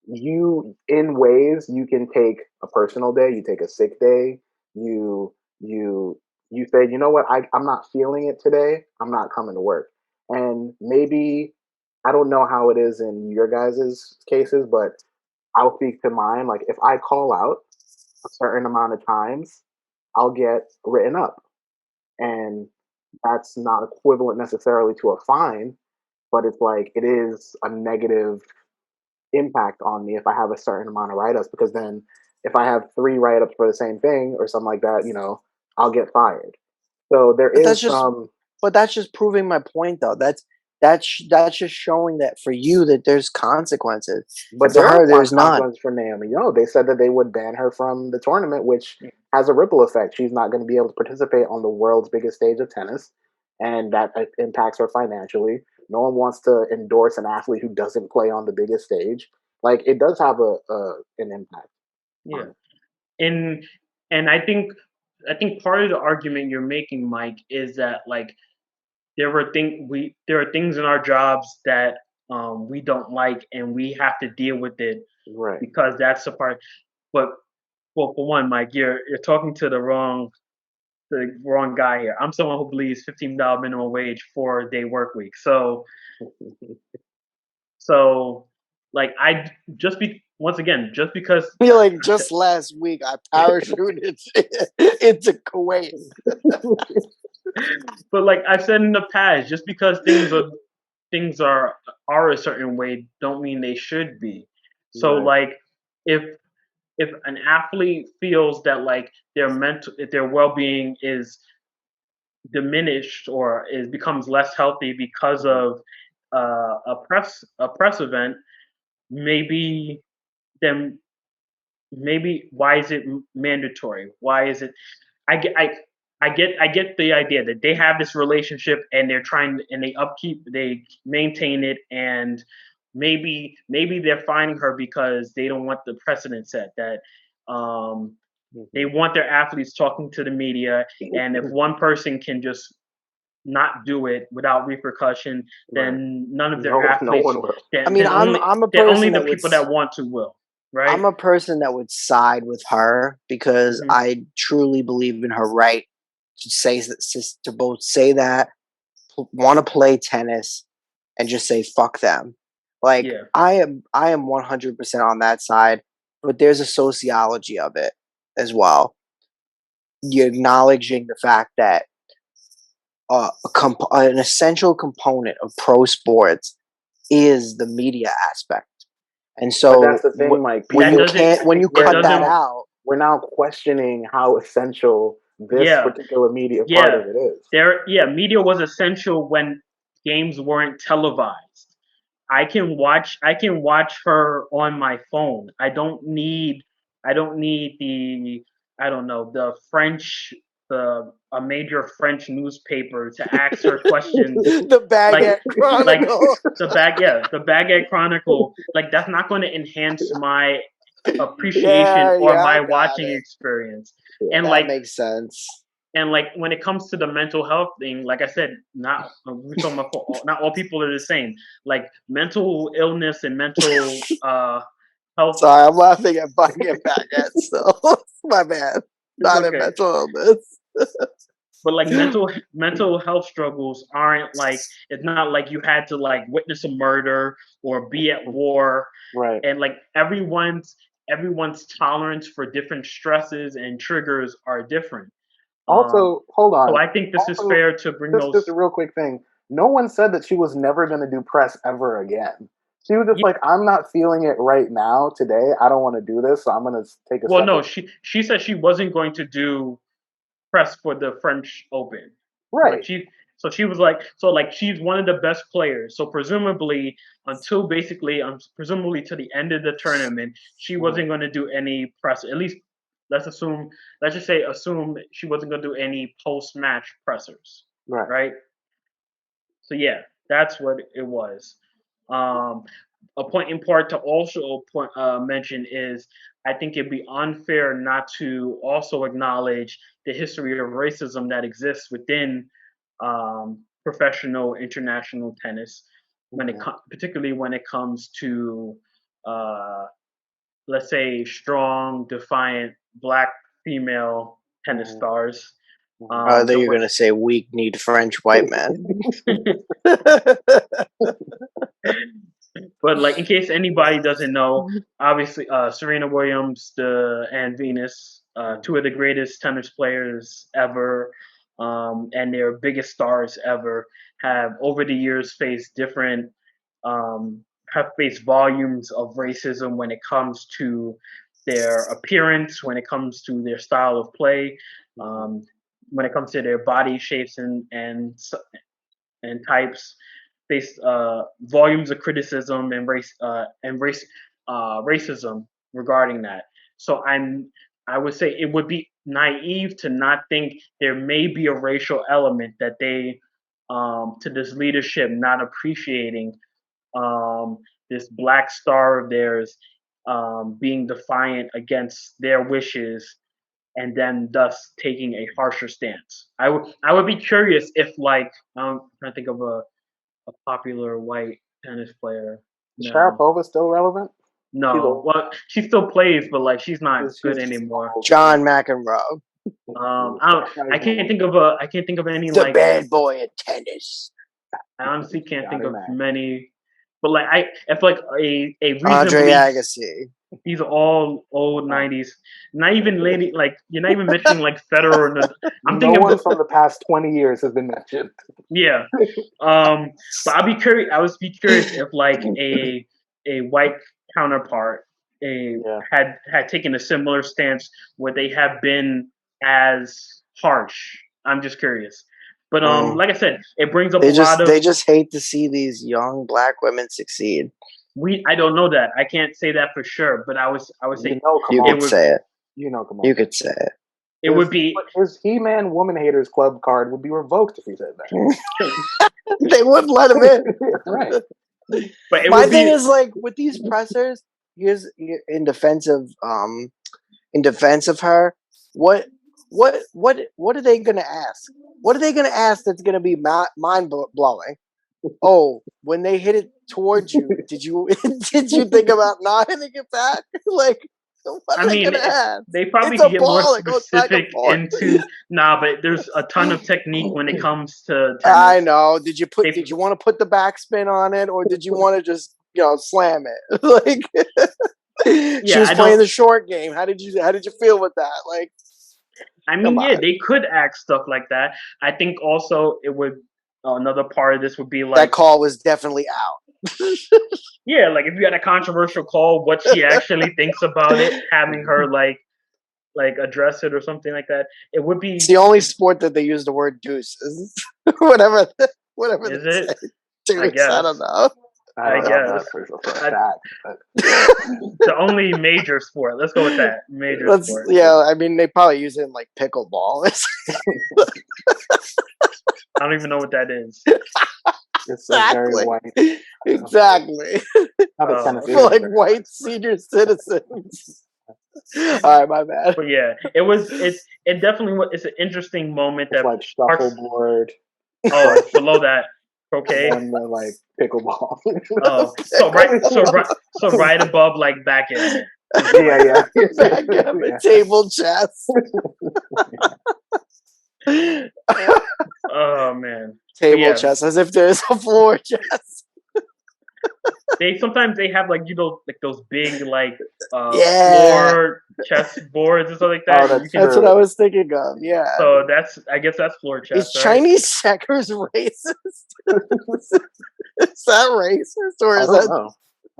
in ways you can take a personal day, you take a sick day, you you you say, you know what, I'm not feeling it today, I'm not coming to work. And maybe I don't know how it is in your guys' cases, but I'll speak to mine. Like if I call out a certain amount of times, I'll get written up. And that's not equivalent necessarily to a fine, but it's like it is a negative impact on me if I have a certain amount of write ups, because then if I have three write ups for the same thing or something like that, I'll get fired. So there but is some, that's just proving my point, though. That's just showing that for you that there's consequences, and but for there are her there's not. consequences for Naomi. They said that they would ban her from the tournament, which has a ripple effect. She's not going to be able to participate on the world's biggest stage of tennis, and that impacts her financially. No one wants to endorse an athlete who doesn't play on the biggest stage. Like it does have an impact on yeah, it. and and I think part of the argument you're making, Mike, is that like there are things in our jobs that we don't like, and we have to deal with it Right. because that's the part. But well, for one, Mike, you're talking to the wrong guy here. I'm someone who believes $15 minimum wage, 4-day work week. So like I just be once again just because Feel like just last week I parachuted into Kuwait. but like I've said in the past, just because things are a certain way don't mean they should be. So Right. like if if an athlete feels that like their well-being is diminished or is becomes less healthy because Mhm. of a press event, maybe then maybe why is it mandatory? Why is it? I get I get the idea that they have this relationship and they're trying and they maintain it, and maybe they're finding her because they don't want the precedent set that um, they Mhm. want their athletes talking to the media, and if one person can just not do it without repercussion, Right. then none of their No, no athletes one will. I mean, then only I'm a then only person the that would people that want to will. right? I'm a person that would side with her because Hmm. I truly believe in her right to say to both say that, want to play tennis, and just say fuck them. Like Yeah, I am 100% on that side, but there's a sociology of it as well. You're acknowledging the fact that an essential component of pro sports is the media aspect. And But that's so the thing, Mike. that People, I when think you it cut that doesn't. out, we're now questioning how essential this Yeah, particular media part yeah. of it is. Media was essential when games weren't televised. I can watch her on my phone. I don't need the I don't know the a major French newspaper to ask her questions the like Baguette like Chronicle. the Baguette Chronicle. Like that's not going to enhance my appreciation Yeah, or yeah, I my got watching it. experience. Yeah. And That like makes sense. when it comes to the mental health thing, like I said, not we're talking about not all people are the same. Like mental illness and mental health. Sorry, I'm laughing at Baguette Baguette still. My bad. It's Not a okay. mental illness. But like mental health struggles aren't like it's not like you had to like witness a murder or be at war, Right. and like everyone's tolerance for different stresses and triggers are different. Um, Also, hold so on. I think this is Also, fair to bring just a those. real quick thing. No one said that she was never going to do press ever again. She was just Yeah, like, I'm not feeling it right now today. I don't want to do this, so I'm going to take a well, no, separate. she said she wasn't going to do press for the French Open. Like Right. she was like she's one of the best players. So presumably presumably to the end of the tournament, she Mhm. wasn't going to do any press. At least let's assume assume she wasn't going to do any post match pressers, Right. right? So yeah, that's what it was. Um, a point important to also mention is I think it'd be unfair not to also acknowledge the history of racism that exists within professional international tennis Mhm. particularly when it comes to uh, let's say strong, defiant black female tennis Mhm. stars. Mhm. I thought The you were gonna say weak need French white men. But like in case anybody doesn't know, obviously Serena Williams and Venus, two of the greatest tennis players ever, and their biggest stars ever, have over the years faced different have faced volumes of racism when it comes to their appearance, when it comes to their style of play, Mhm. um, when it comes to their body shapes and types, faced volumes of criticism and racism regarding that. So I would say it would be naive to not think there may be a racial element that they to this leadership not appreciating um, this black star of theirs being defiant against their wishes and then thus taking a harsher stance. I would be curious if like I'm trying to think of a popular white tennis player. No, Sharapova's still relevant? She's no. old. Well, she still plays, but like she's not good She's anymore. old. John McEnroe, I can't think of any the like bad boy at tennis. I honestly can't think Johnny of Mac. many. But like if like a Andre reasonably Agassi. these are all old No. '90s. Not even lady like you're not even mentioning like Federer. I'm No thinking one about from the past 20 years has been mentioned. yeah. But I'll be curious. I would be curious if like a white counterpart a Yeah. had taken a similar stance where they have been as harsh. I'm just curious. But Mm. like I said, it brings up a lot of They just hate to see these young black women succeed. I don't know that. I can't say that for sure, but I would You say know You it could would Kamal. say it. You know Kamal. You could say it. it would be His He-Man Woman Haters Club card would be revoked if he said They wouldn't let him in. that. Right. but it My would thing be is like with these pressers, in defense of her, what are they gonna ask? What are they gonna ask that's gonna be mind blowing? Oh, when they hit it towards you, did you did you think about not hitting it back? Like, what's I it mean, gonna have? they probably It's could a get more ball. It goes back and specific forth. into but there's a ton of technique when it comes to I tennis. know. Did you put? They, Did you want to put the backspin on it, or did you want to just slam it? Like she yeah, was I playing don't. the short game. How did you feel with that? Like, I come mean, yeah, on. they could act stuff like that. I think also it would. Another part of this would be That like, call was definitely out. yeah, like if you had a controversial call, what she actually thinks about it, having her like address it or something like that. It would It's be. the only sport that they use the word deuces. whatever, whatever Is they say. it? I Deuce. I don't guess. know. I I don't know guess. that for a I, fact. But the only major sport. Let's go with that. Major Let's. sport. Yeah. I mean, they probably use it in like pickleball. I don't even know what that is. it's a very exactly. white. Exactly. Not a tennis For is like very white senior citizens. All right, my bad. But yeah, it was. It definitely was. It's an interesting moment It's that like parks. shuffleboard, Oh, below that, croquet. and then like pickleball. Oh, so right above like backgammon. yeah. Backgammon, table chess. Oh man. But Table yeah, chess, as if there's a floor chess. they sometimes they have like like those big like Yeah, floor chess boards and stuff like Oh, that. You that's can. that's what true. I was thinking of. Yeah. So I guess that's floor Is chess, right? Chinese checkers racist? Is that racist, or I is don't that know.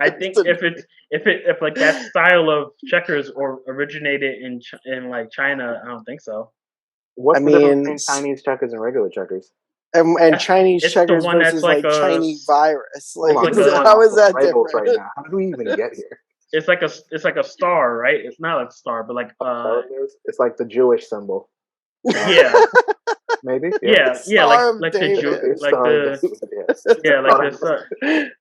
I think if like that style of checkers or originated in like China, I don't think so. I What's the difference mean, between Chinese checkers and regular checkers? and That's Chinese it's the checkers one that's versus like like a Chinese virus? Hold Like, it's on, like we're going how off is the that rivals right different? now. How did we even get here? it's like a star, right? It's not like a star, but like Oh, it is? It's like the Jewish symbol. yeah. Maybe, yeah. Yeah, Star of like the David. like Star of the David, yeah. yeah, like this.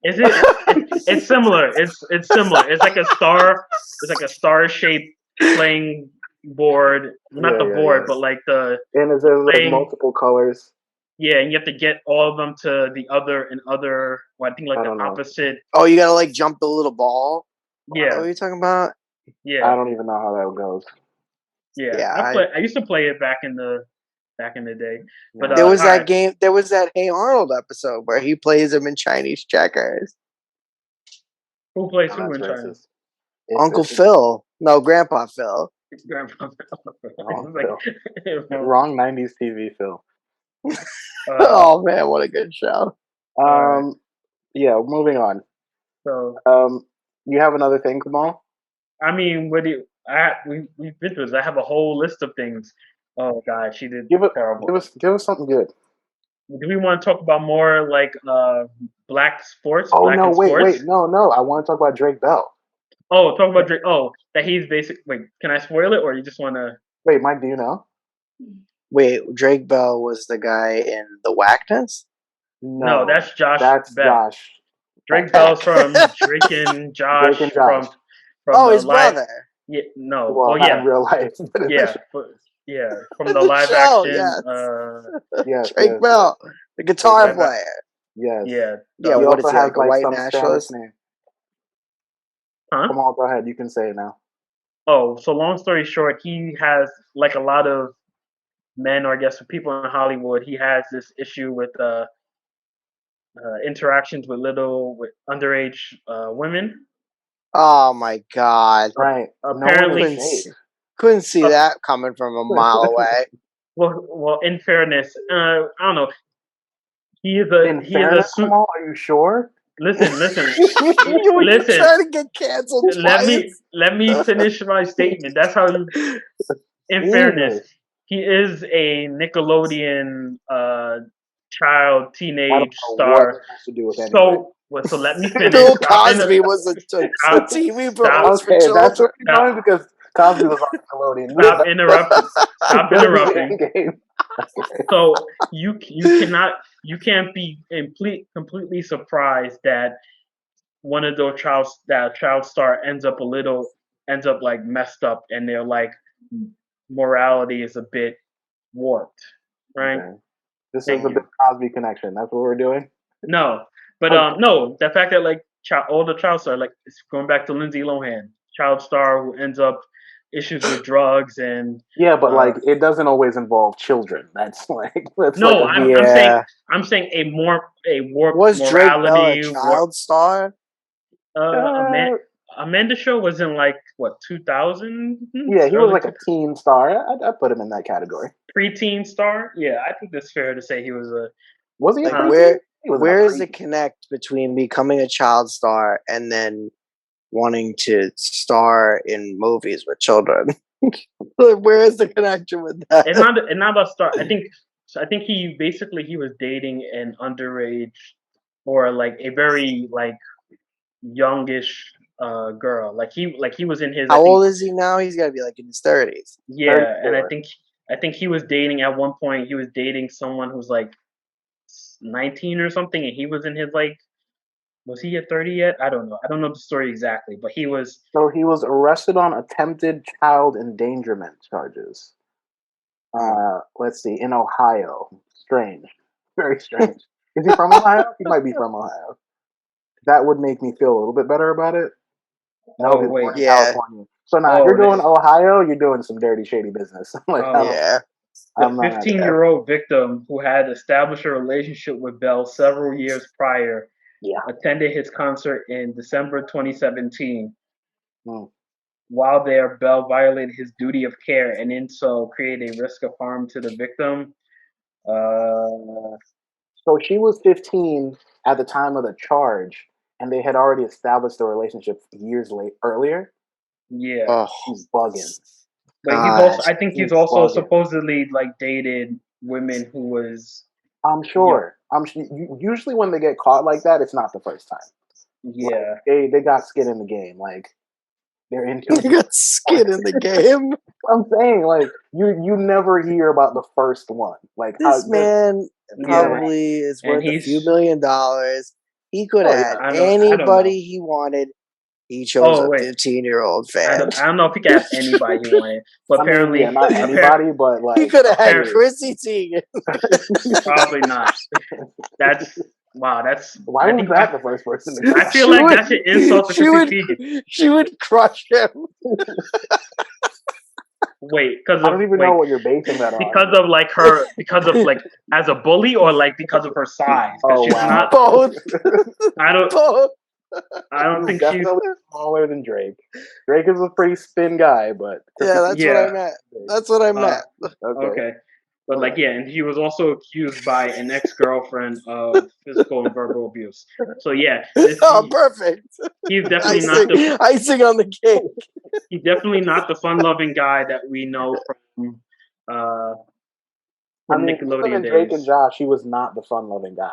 Is it's similar. It's similar. It's like a star. It's like a star shaped playing board. Not the board, Yeah. but like And the there's like playing. multiple colors. Yeah, and you have to get all of them to the other and other. Well, I think like I the don't know. opposite. Oh, you gotta like jump the little ball. What Yeah, are you talking about? I yeah, don't even know how that goes. yeah. Yeah, I used to play it back in the day. But Yeah. there was all that right. game. There was that Hey Arnold episode where he plays him in Chinese checkers. Who plays No, who that's in China? racist. It's, Uncle it's Phil, no, Grandpa Phil. Grandpa. wrong, It's like, Phil. Wrong 90s TV, Phil. Oh man, what a good show! all right. Yeah, moving on. So You have another thing, Kamal? I mean, what do you? We've been through this. I have a whole list of things. Oh God, she did Give it, terrible. give us something good. Do we want to talk about more like black sports, Oh black no, in wait, sports? no. I want to talk about Drake Bell. Oh, talk about Drake. Oh, that he's basic. Wait, can I spoil it, or you just want to? Wait, Mike, do you know? Wait, Drake Bell was the guy in the Whackness. No, No, that's Josh that's Beck. Josh. Drake Beck. Bell's from Drake and Drake and Josh Josh. from Oh, the his live. brother. Yeah, no. Well, Well, not in yeah, real life, but in the yeah, show. yeah, from the The live show, action. yes. Yes, Drake Bell, the guitar Live, player. yes. yeah. Yeah, He what also is he, has like a like white some Spanish nationalist? name. Huh? Come on, go ahead. You can say it now. Oh, so long story short, he has like a lot of men, or I guess people in Hollywood. He has this issue with interactions with with underage women. Oh my god. Right. No one is Apparently, Couldn't safe. couldn't see uh, that coming from a mile away. well, in fairness, I don't know. In He is a fairness, suit. Kamal, are you sure? You Listen. trying to get canceled twice? Let me finish my statement. That's how you. In fairness, Jesus. he is a Nickelodeon child I don't teenage know what star. that has to do with anything. So let me finish. Bill Cosby was a Stop, TV stop, host for Okay, that's children. where you're going because Cosby was on Nickelodeon. stop interrupting. Stop Go to the interrupting. end game. Okay. So you can't be completely surprised that one of those child star ends up like messed up, and their like morality is a bit warped, right? Okay. This is Thank the Bill you. Cosby connection. That's what we're doing. No, but Okay. no, the fact that like all the child star, like it's going back to Lindsay Lohan, child star who ends up issues with drugs and Yeah, but uh like it doesn't always involve children. That's like no, a I'm saying Yeah. I'm saying a warped Was Drake Bell a morality, child star? uh, uh, Amanda Show was in like what 2000s, yeah, he was early like two a teen star. I'd put him in that category. preteen star. Yeah, I think that's fair to say he was a Was he a Like uh, preteen? He wasn't a where is the preteen. connect between becoming a child star and then wanting to star in movies with children? Like, where is the connection with that? it's not about star. I think he basically he was dating an underage or like a very like youngish girl. Like he was in his I How think old is he now? He's got to be like in his 30s. yeah, and 34. I think he was dating at one point. He was dating someone who's like 19 or something, and he was in his like was he at 30 yet? I don't know. I don't know the story exactly, but he was. So he was arrested on attempted child endangerment charges. Hmm. Let's see, in Ohio. Strange. Very strange. Is he from Ohio? He might be from Ohio. That would make me feel a little bit better about it. No, Oh he's wait. born in Yeah, California. So now, if Oh you're going this. to Ohio, you're doing some dirty, shady business. Like Oh, yeah, the I'm not. 15-year-old victim who had established a relationship with Bell several years prior Yeah. attended his concert in December 2017. Mm. While there, Bell violated his duty of care and in so created a risk of harm to the victim. Uh, So she was 15 at the time of the charge, and they had already established a relationship years earlier. yeah. oh She's bugging. But he's god, also, I think he's She's also bugging. supposedly like dated women who was, I'm yeah, sure. Usually when they get caught like that, it's not the first time. Like yeah. they got skin in the game. Like they're into you got skin in the game. I'm saying like you never hear about the first one. Like how This man Yeah, never. probably is and worth a few he's $1 million. He could Oh have had yeah. I don't know. anybody he wanted. He chose Oh a wait, 15-year-old fan. I don't know if he could have anybody he wanted, but I mean, yeah, not anybody, but He like could have had apparent Chrissy Teigen. probably not. That's wow. That's why I was think that the first person to come I up? feel she like would, that should insult to she Chrissy would, Teigen. she would crush him. Wait, because I of don't even know like what you're basing that on. because of like her because of like as a bully or like because of her size because Oh she's not. wow. Both, I don't both. I don't She's think she's definitely smaller than Drake. Drake is a pretty thin guy, but Yeah, Chrissy that's what I yeah. meant. Teigen. That's what I Uh, meant. Okay. okay. But All like right. yeah, and he was also accused by an ex girlfriend of physical and verbal abuse. So yeah, this Oh, perfect. he's definitely not Icing, the icing on the cake. he's definitely not the fun loving guy that we know uh I from mean, even Nickelodeon in Drake and days. Josh, he was not the fun-loving guy.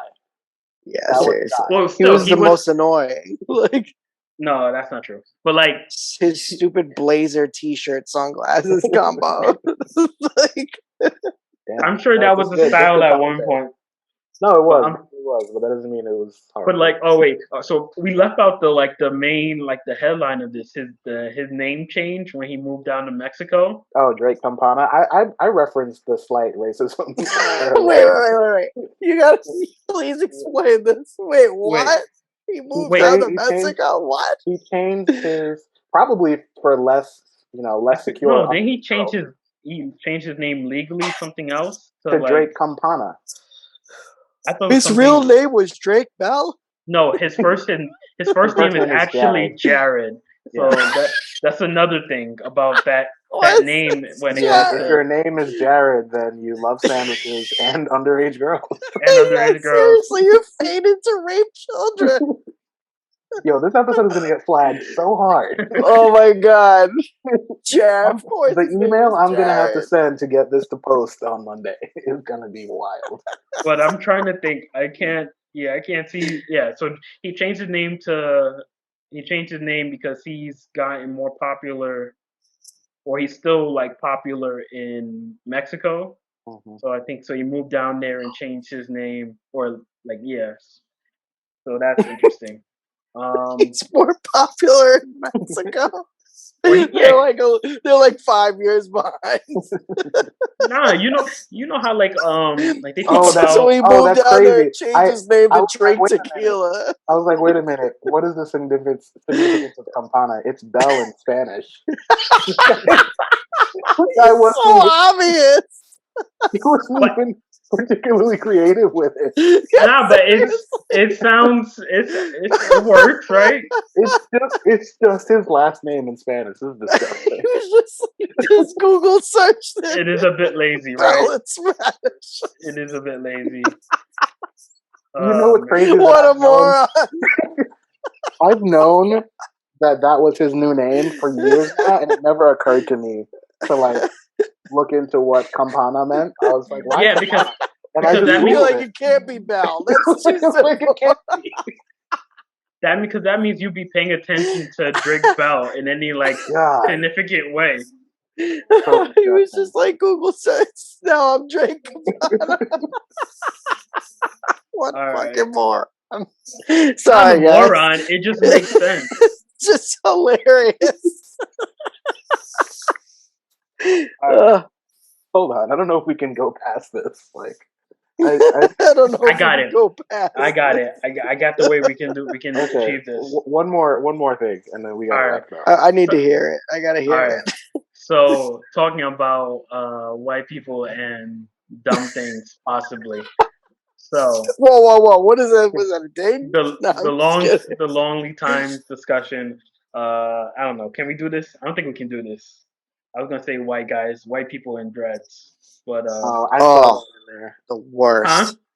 Yeah, That was seriously. Josh. Well, He still was he the was most annoying. Like no, that's not true. But like his stupid blazer, t-shirt, sunglasses combo. Like, Damn. I'm sure No, that was the just style good at one commentary. point. No, it But was. It was, but that doesn't mean it was but horrible. like oh wait, so we left out the like the main like the headline of this his name change when he moved down to Mexico. Oh, Drake Campana. I referenced the slight racism wait, earlier. You gotta please explain this. Wait, Wait, what? He moved wait, down to He changed. Mexico? What? He changed his probably for less, I less think no. secure Then girls he changed his name legally something else to to like Drake Campana. I thought it was His real something. name was Drake Bell? No, his His first name first is name is actually Jared. Jared. Yeah. So that's another thing about that What's name this when it comes If to your Jared? name is Jared, then you love sandwiches and underage girls. and underage girls. Seriously, you're fated to rape children. Yo, this episode is gonna get flagged so hard. Oh my god. Jared, of course The his name email is I'm gonna have to Jared. send to get this to post on Monday is gonna be wild. But I'm trying to think. I can't. Yeah, I can't see. Yeah, so he changed his name to. He changed his name because he's gotten more popular, or he's still like popular in Mexico. Mhm. So I think so. He moved down there and changed his name, or like yes. So that's interesting. He's more popular in Mexico. yeah, they're like 5 years behind. nah, you know how like they talk So about he moved that's down there crazy. and changed his name I to was like, Drink wait a minute. Tequila. I was like, wait a minute. What is the significance of campana? It's bell in Spanish. I It's wasn't so even, obvious. he wasn't but even particularly creative with it. nah, Yes, but it is. it sounds it works, right? It's just his last name in Spanish. This is He disgusting. was just Google searched it. It is a bit lazy, right? Bell in Spanish. It is a bit lazy. You know what's Man. crazy is that What a moron. I've known that was his new name for years now, and it never occurred to me to like look into what campana meant. I was like, why Yeah, campana? And I because just that You're means googled like, it. it can't be Bell. That's too Like, it simple. can't be. that means you be paying attention to Drake Bell in any like God, significant way. He so was disgusting. just like Google search. Now I'm drinking. What All right. fucking moron. Not a Sorry, guys. moron. It just makes sense. It's just hilarious. Uh, hold on, I don't know if we can go past this. Like, I I don't know I if we got can it. go past. I got it. I got the way we can okay. achieve this. One more thing, and then we gotta All wrap right. it up. I need to hear it. I gotta All hear right. it. So talking about white people and dumb things, possibly. So Whoa! What is that? Was that a ding? No, I'm just kidding. the lonely times discussion. I don't know. Can we do this? I don't think we can do this. I was gonna say white people in dreads, but I saw Oh, that in there. the worst.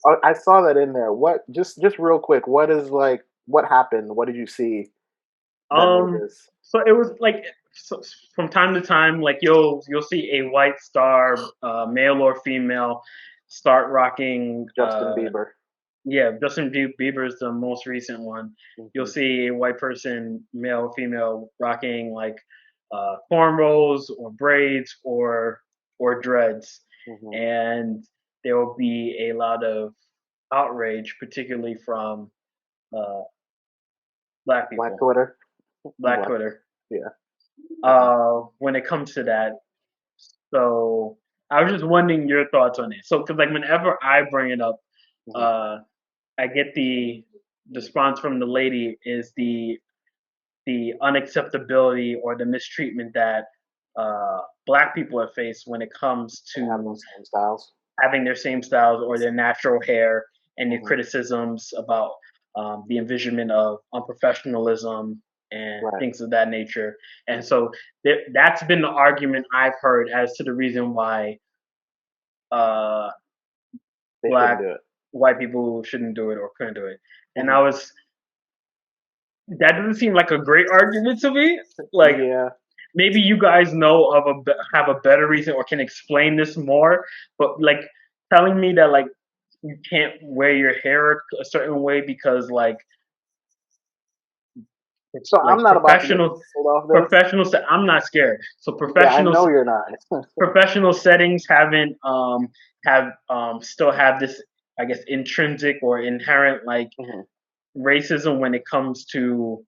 huh? I saw that in there. What? Just real quick. What is like? What happened? What did you see that made Um, this? so it was like from time to time, like you'll see a white star, male or female, start rocking. Justin Bieber. Yeah, Justin Bieber is the most recent one. You'll Hmm. see a white person, male or female, rocking like cornrows or braids or dreads, Hmm. and there will be a lot of outrage, particularly from uh, black Black people, Twitter. black Black. Twitter, Yeah. when it comes to that. So I was just wondering your thoughts on it. So, because like whenever I bring it up, Hmm. uh, I get the response from the lady is the unacceptability or the mistreatment that black people have faced when it comes They have to those same styles. having their same styles or their natural hair, and the Hmm. criticisms about the envisionment of unprofessionalism and Right. things of that nature. And so that's been the argument I've heard as to the reason why uh, They shouldn't black do it. white people shouldn't do it or couldn't do it. And Hmm. I was that doesn't seem like a great argument to me. Like Yeah. maybe you guys know of have a better reason or can explain this more, but like telling me that like you can't wear your hair a certain way because like it's So like I'm not about to get canceled off this. I'm not scared. So Yeah, I know you're not. professional settings haven't have still have this, I guess, intrinsic or inherent like Hmm. racism when it comes to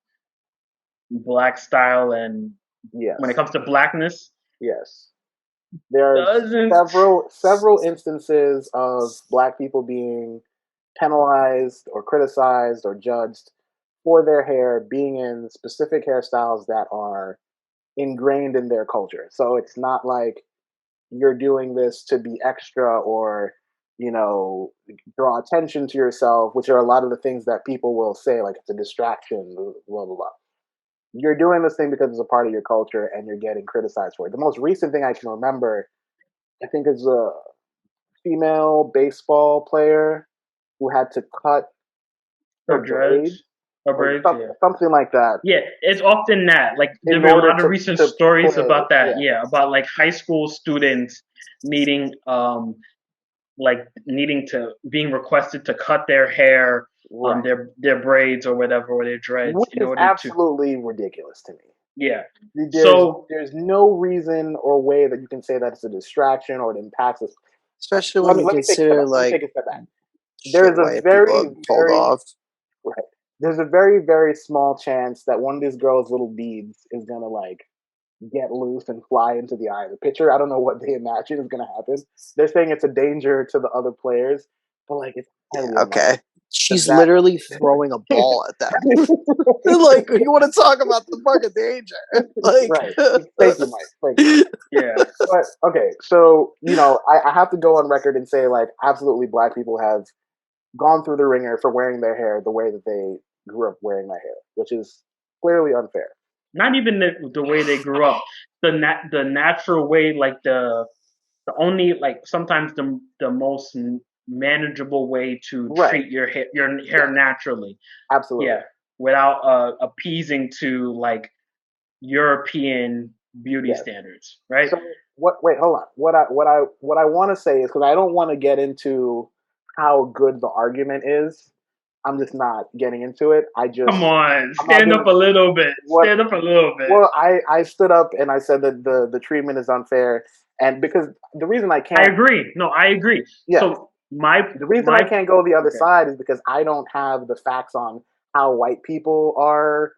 black style and when it Yes. comes to blackness. Yes. There's Doesn't several instances of black people being penalized or criticized or judged for their hair being in specific hairstyles that are ingrained in their culture. So it's not like you're doing this to be extra or draw attention to yourself, which are a lot of the things that people will say, like it's a distraction, blah blah blah. You're doing this thing because it's a part of your culture and you're getting criticized for it. The most recent thing I can remember, I think, is a female baseball player who had to cut her or braid dreads or or braids, yeah. something like that Yeah, it's often that. Like there in have been a order lot of recent to stories play. about that. Yeah, Yeah, about like high school students needing like needing to being requested to cut their hair, right. their braids or whatever or their dreads Which in is order to absolutely ridiculous to me. yeah. There's So there's no reason or way that you can say that it's a distraction or it impacts us. Especially when you Let me take a step consider back. Let me like take a step back. shit There's a white people very have pulled very off. Right. There's a very very small chance that one of these girls' little beads is gonna like get loose and fly into the eye of the pitcher. I don't know what they imagine is going to happen. They're saying it's a danger to the other players, but like it's highly Yeah, okay. unlikely because She's literally throwing a ball at them. Like, you want to talk about the fucking danger? Like, right. Thank you, Mike. Thank you. Yeah. But okay, so I have to go on record and say like absolutely black people have gone through the ringer for wearing their hair the way that they grew up wearing their hair, which is clearly unfair. Not even the way they grew up, the natural way, like the only like sometimes the most manageable way to Right. treat your hair Yes. naturally. Absolutely. Yeah, without appeasing to like European beauty Yes. standards, right? So what? Wait, hold on. What I want to say is because I don't want to get into how good the argument is. I'm just not getting into it. Come on, I'm not stand up gonna a little bit. what. Stand up a little bit. Well, I stood up and I said that the treatment is unfair, and because the reason I I can't, agree. No, I agree. yes, So my the reason I my can't go the other okay. side is because I don't have the facts on how white people are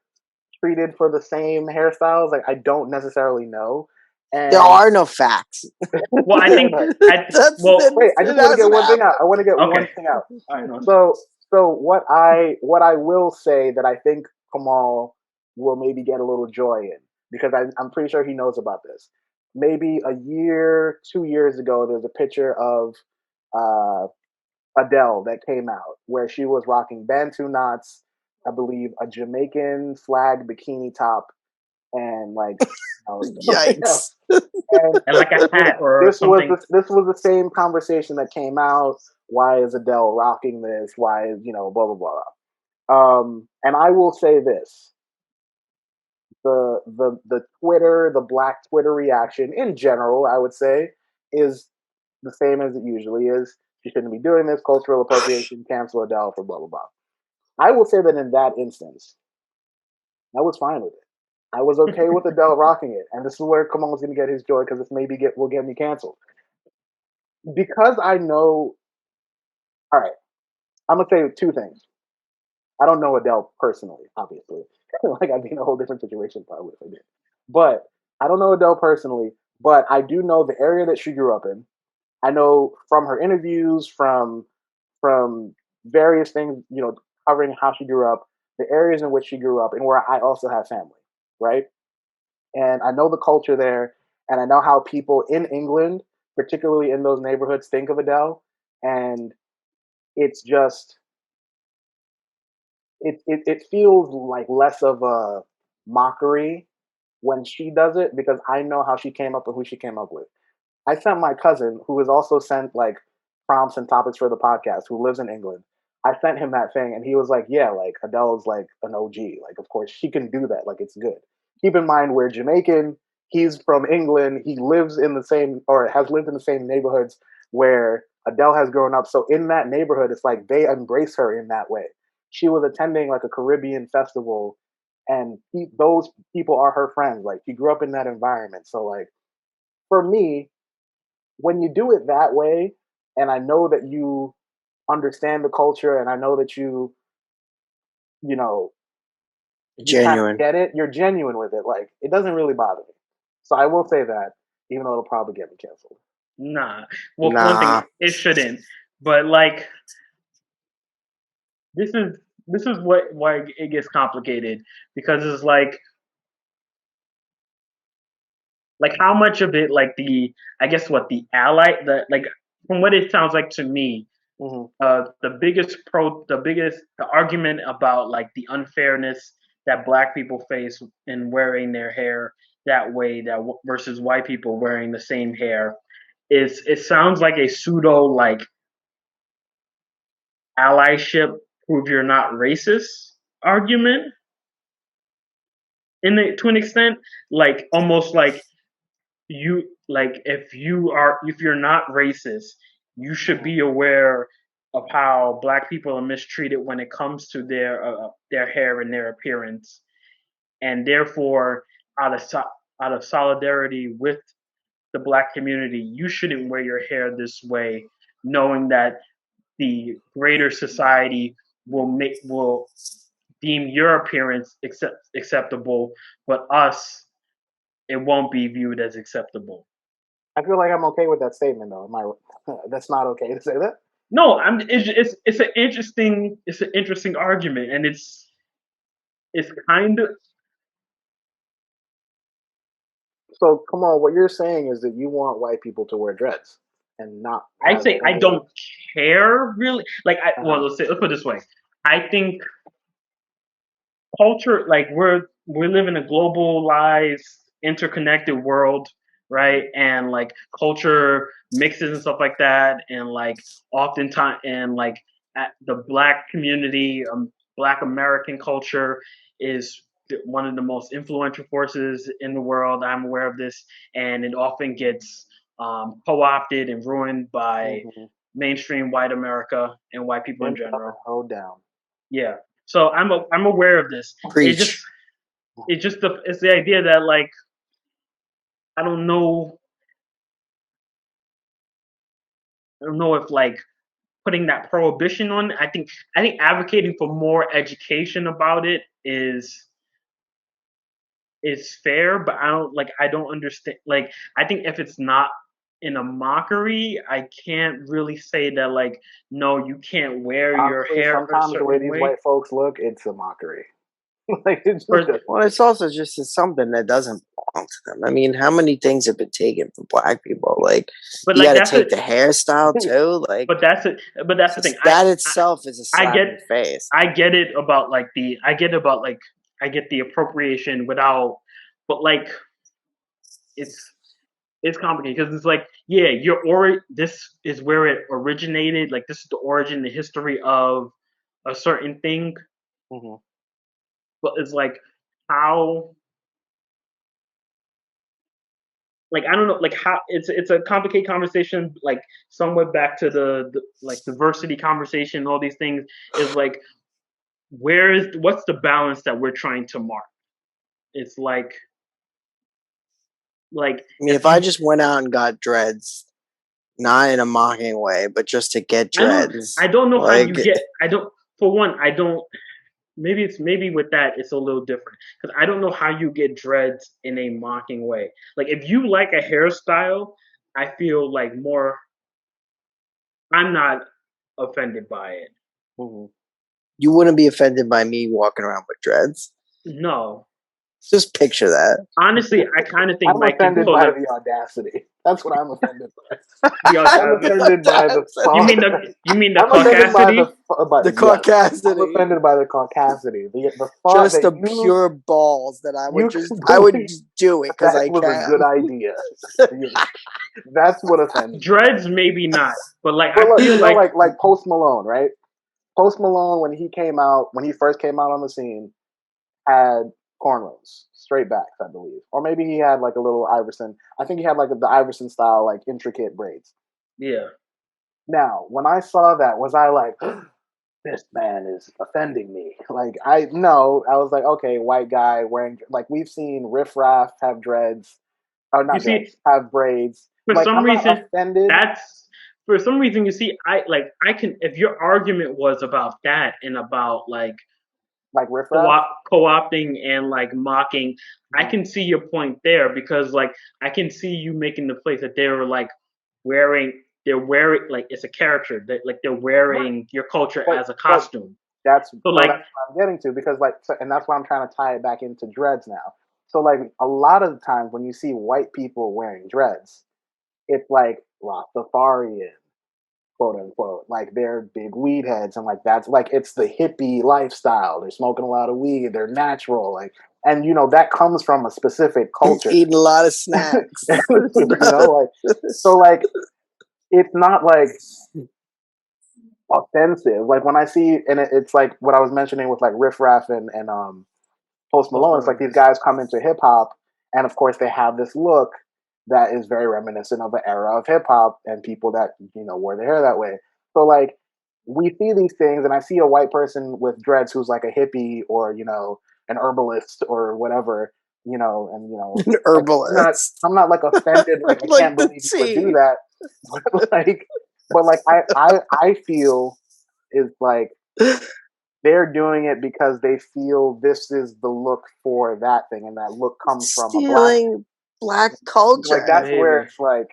treated for the same hairstyles. Like I don't necessarily know, there and are no facts. Well, I think well, wait, I It just want to get hasn't one thing out. happened. I want to get one okay. thing out. I know. So what I will say that I think Kamal will maybe get a little joy in because I'm pretty sure he knows about this. Maybe a year, 2 years ago, there's a picture of uh, Adele that came out where she was rocking Bantu knots, I believe, a Jamaican flag bikini top, and like something else. Yikes. And And like a this hat or this was something. this was the same conversation that came out. Why is Adele rocking this? Why is blah blah blah. And I will say this: the Twitter, the Black Twitter reaction in general, I would say, is the same as it usually is. She shouldn't be doing this. Cultural appropriation. Cancel Adele for blah blah blah. I will say that in that instance, I was fine with it. I was okay with Adele rocking it, and this is where Kamal's going to get his joy because this maybe will get me canceled because I know. All right, I'm gonna say two things. I don't know Adele personally, obviously. Like I'd be in a whole different situation probably if I did. But I don't know Adele personally, but I do know the area that she grew up in. I know from her interviews, from various things, covering how she grew up, the areas in which she grew up, and where I also have family, right? And I know the culture there, and I know how people in England, particularly in those neighborhoods, think of Adele, and it's just it feels like less of a mockery when she does it because I know how she came up and who she came up with. I sent my cousin, who has also sent like prompts and topics for the podcast, who lives in England. I sent him that thing, and he was like, "Yeah, like Adele's like an OG. Like, of course she can do that. Like, it's good." Keep in mind, we're Jamaican. He's from England. He lives in the same or has lived in the same neighborhoods where Adele has grown up. So in that neighborhood, it's like they embrace her in that way. She was attending like a Caribbean festival, and those people are her friends. Like, she grew up in that environment. So like for me, when you do it that way, and I know that you understand the culture, and I know that you know, you kind of Genuine. get it, you're genuine with it. Like, it doesn't really bother me. So I will say that, even though it'll probably get me canceled. Nah. Well, for one thing, Nah. it shouldn't. But like this is this is what why it gets complicated because it's like how much of it like the I guess what the ally the like from what it sounds like to me Hmm. the argument about like the unfairness that black people face in wearing their hair that way versus white people wearing the same hair is it sounds like a pseudo like allyship prove you're not racist argument to an extent like almost like you like if you're not racist you should Hmm. be aware of how black people are mistreated when it comes to their hair and their appearance and therefore out of out of solidarity with the black community you shouldn't wear your hair this way knowing that the greater society will deem your appearance acceptable but us it won't be viewed as acceptable. I feel like I'm okay with that statement though. Am I? That's not okay to say that. No, it's an interesting argument, and it's kind of. So come on, what you're saying is that you want white people to wear dreads and not I have say I any. don't care really. Like Uh-huh. let's put it this way. I think culture, like we live in a globalized, interconnected world, right? And like culture mixes and stuff like that, and like oftentimes, and like at the black community, black American culture is one of the most influential forces in the world. I'm aware of this, and it often gets co-opted and ruined by Mm-hmm. mainstream white America and white people in Him up and general. hold down. Yeah. So I'm aware of this. It just Preach. it's the idea that like I don't know if like putting that prohibition on. I think advocating for more education about it is fair, but I don't understand. Like I think if it's not in a mockery, I can't really say that like no, you can't wear your Honestly, hair a sometimes the way certain these way. white folks look, it's a mockery. Like it's just For a, Well, it's also just it's something that doesn't belong to them. I mean, how many things have been taken from black people? Like, but you like got to that's take it. the hairstyle too. Like, But that's it. But that's the thing. that itself is a I slap get in the face. I get it about like the I get the appropriation without, but like it's it's complicated because it's like yeah this is where it originated, like this is the origin, the history of a certain thing, mm-hmm. but it's like how, like I don't know, like how it's a complicated conversation, like somewhat back to the like diversity conversation, all these things is like what's the balance that we're trying to mark. It's like I mean, if if I you just went out and got dreads, not in a mocking way, but just to get I dreads, don't know how like, you get I don't for one I don't maybe with that it's a little different because I don't know how you get dreads in a mocking way. Like if you like a hairstyle, I feel like more I'm not offended by it. Mm-hmm. you wouldn't be offended by me walking around with dreads. No. Just picture that. Honestly, I kind of think I'm Mike can offended pull by it. the audacity. That's what I'm offended by. The I'm offended by the thought. you mean the I'm offended by caucasity? by The yes. I'm caucasity, offended by the caucasity. The thought just that the pure balls that you can I would believe just do it because that I was a can. good idea. That's what offends me. Dreads maybe not, but like But I look, feel like like Post Malone, right? Post Malone when he came out, when he first came out on the scene, had cornrows, straight backs, I believe, or maybe he had like a little Iverson. I think he had like the Iverson style, like intricate braids. yeah. Now, when I saw that, was I like, this man is offending me? Like, I no, I was like, okay, white guy wearing like we've seen Riff Raff have dreads, or You not see, dreads, have braids. for Like, some I'm not reason offended. that's for some reason you see I can if your argument was about that and about like Like Riff Raff. co-opting and like mocking, I Mhm. can see your point there because like I can see you making the place that they're wearing like it's a character that like they're Right. wearing your culture as a But costume. that's So so like that's what I'm getting to because like so, and that's why I'm trying to tie it back into dreads now. So like a lot of the times when you see white people wearing dreads, it's like Rastafarian, quote unquote. Like they're big weed heads and like that's like it's the hippie lifestyle. They're smoking a lot of weed, they're natural, like and that comes from a specific culture. Eating a lot of snacks. Like so like it's not like offensive. Like when I see and it's like what I was mentioning with like Riff Raff and Post Post Malone. It's like Malone. these guys come into hip hop, and of course they have this look that is very reminiscent of an era of hip hop and people that wore their hair that way. So like we see these things, and I see a white person with dreads who's like a hippie or an herbalist or whatever, and An like herbalist. I'm not like offended, like I Like can't the believe you would do tea. that, but like I feel is like they're doing it because they feel this is the look for that thing, and that look comes from a black Stealing black culture. Like that's where Maybe. it's like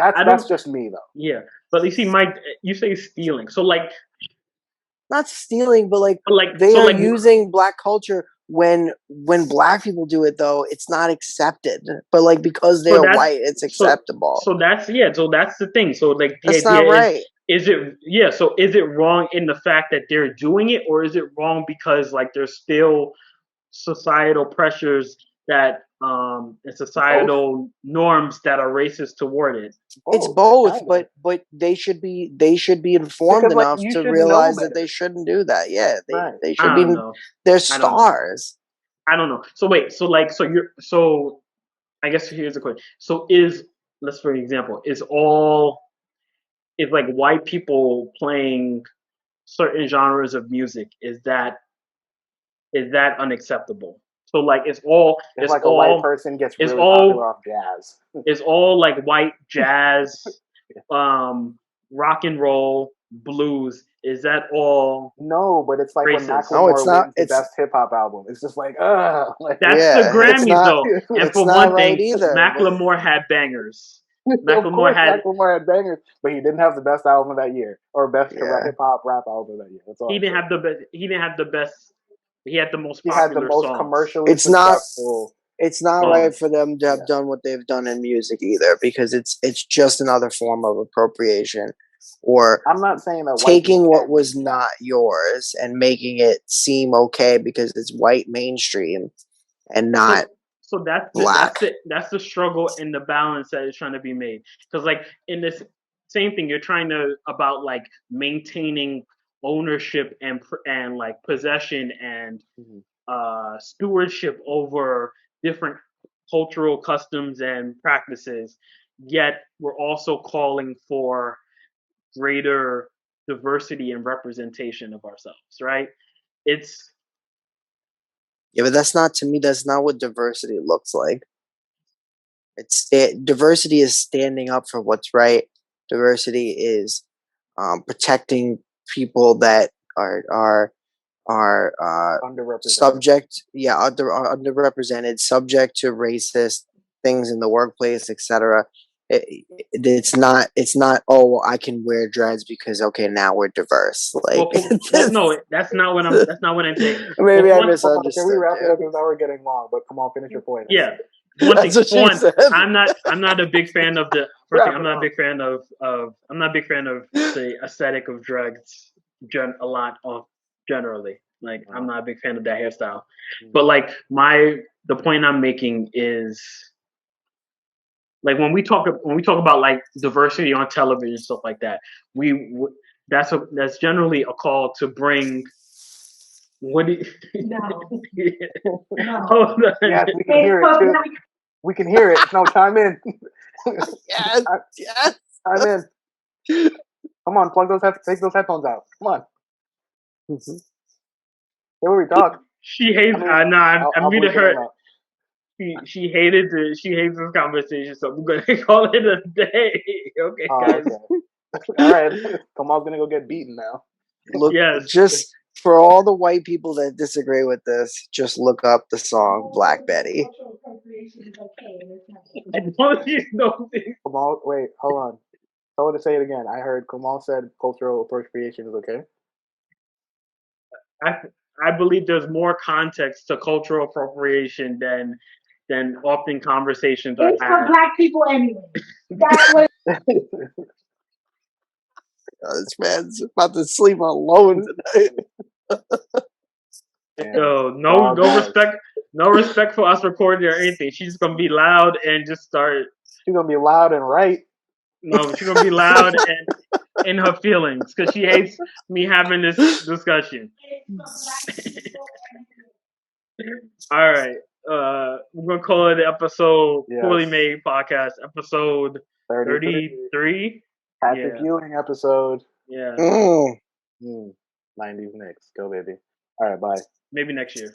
I that's don't. just me though. Yeah, but you see, Mike, you say stealing. So like, Not stealing, but like but like, they so are like, using black culture when black people do it though, it's not accepted. But like because so they're that's white, it's so acceptable. so that's yeah. So that's the thing. So like, the That's not idea right. is it yeah? So is it wrong in the fact that they're doing it, or is it wrong because like there's still societal pressures that and Both, societal norms that are racist toward it? It's both, both, kind of. but they should be informed Because like enough you to should know realize that better, they shouldn't do that. Yeah, right? they should I be. don't know. They're I don't know. stars. I don't know. So wait. So like. So you're. So I guess here's the question. So is let's for example is like white people playing certain genres of music is that unacceptable? So like If like a white person gets it's really popular all off jazz, it's all like white jazz, rock and roll, blues. Is that all no, but it's like when racist? No, it's Macklemore not. wins the best hip hop album. It's just like, like That's the Yeah, it's Grammys not. though. And It's for not one right thing, either. But Macklemore had bangers. of Macklemore course, had Macklemore had bangers, but he didn't have the best album of that year or best yeah, hip hop rap album of that year. That's all he I'm didn't saying. have the best. He didn't have the best. He had the most He had the popular most songs. commercially it's not. successful. It's not right Songs. for them to have Yeah, done what they've done in music either, because it's just another form of appropriation, or I'm not saying that white people taking what can't do was that. not yours and making it seem okay because it's white mainstream and So not so black. that's the struggle and the balance that is trying to be made. Because like in this same thing, you're trying to about like maintaining ownership and like possession and Mm-hmm. stewardship over different cultural customs and practices. Yet we're also calling for greater diversity and representation of ourselves, right? It's Yeah, but that's not, to me. That's not what diversity looks like. Diversity is standing up for what's right. Diversity is protecting people that are Underrepresented. subject, yeah, underrepresented, subject to racist things in the workplace, etc. It's not, oh, I can wear dreads because okay, now we're diverse. Like well, no, that's not what I'm saying. Well, maybe for I one, Hold on, can we misunderstood wrap it you. up because now we're getting long? But come on, finish your point. yeah, one thing. That's what For she one, said. I'm not a big fan of the first thing. Wrap I'm it not a up. big fan of I'm not a big fan of the aesthetic of drugs. A lot of generally, like I'm not a big fan of that hairstyle. But like the point I'm making is like when we talk about like diversity on television and stuff like that, that's generally a call to bring what do you, No, no. hold on. Yes, we can hear it too. We can hear it. No, chime in. Yes, yes. Chime in. Come on, take those headphones out. Come on. Say what we talk. She hates. I mean, No, I'm I'll reading bleep it in her. out. She hates this conversation, so we're gonna call it a day. Okay, Oh, guys. okay. All right. Kamal's gonna go get beaten now. Look, Yes. just for all the white people that disagree with this, just look up the song Black Betty. I don't you know this. Kamal, wait, hold on. Tell her to say it again. I heard Kamal said cultural appropriation is okay. I I believe there's more context to cultural appropriation than often conversations are It's for had. black people anyway. That's what This man's about to sleep alone tonight. So Dog balls. no respect for us recording or anything. She's just gonna be loud and just start. She's gonna be loud and right. No, she's gonna be loud and in her feelings because she hates me having this discussion. All right. We're gonna call it the episode Poorly Yes. Made Podcast, episode 33. 33. Patrick Yeah. Ewing episode. Yeah. 嗯。90s Knicks. Go, baby. All right, bye. Maybe next year.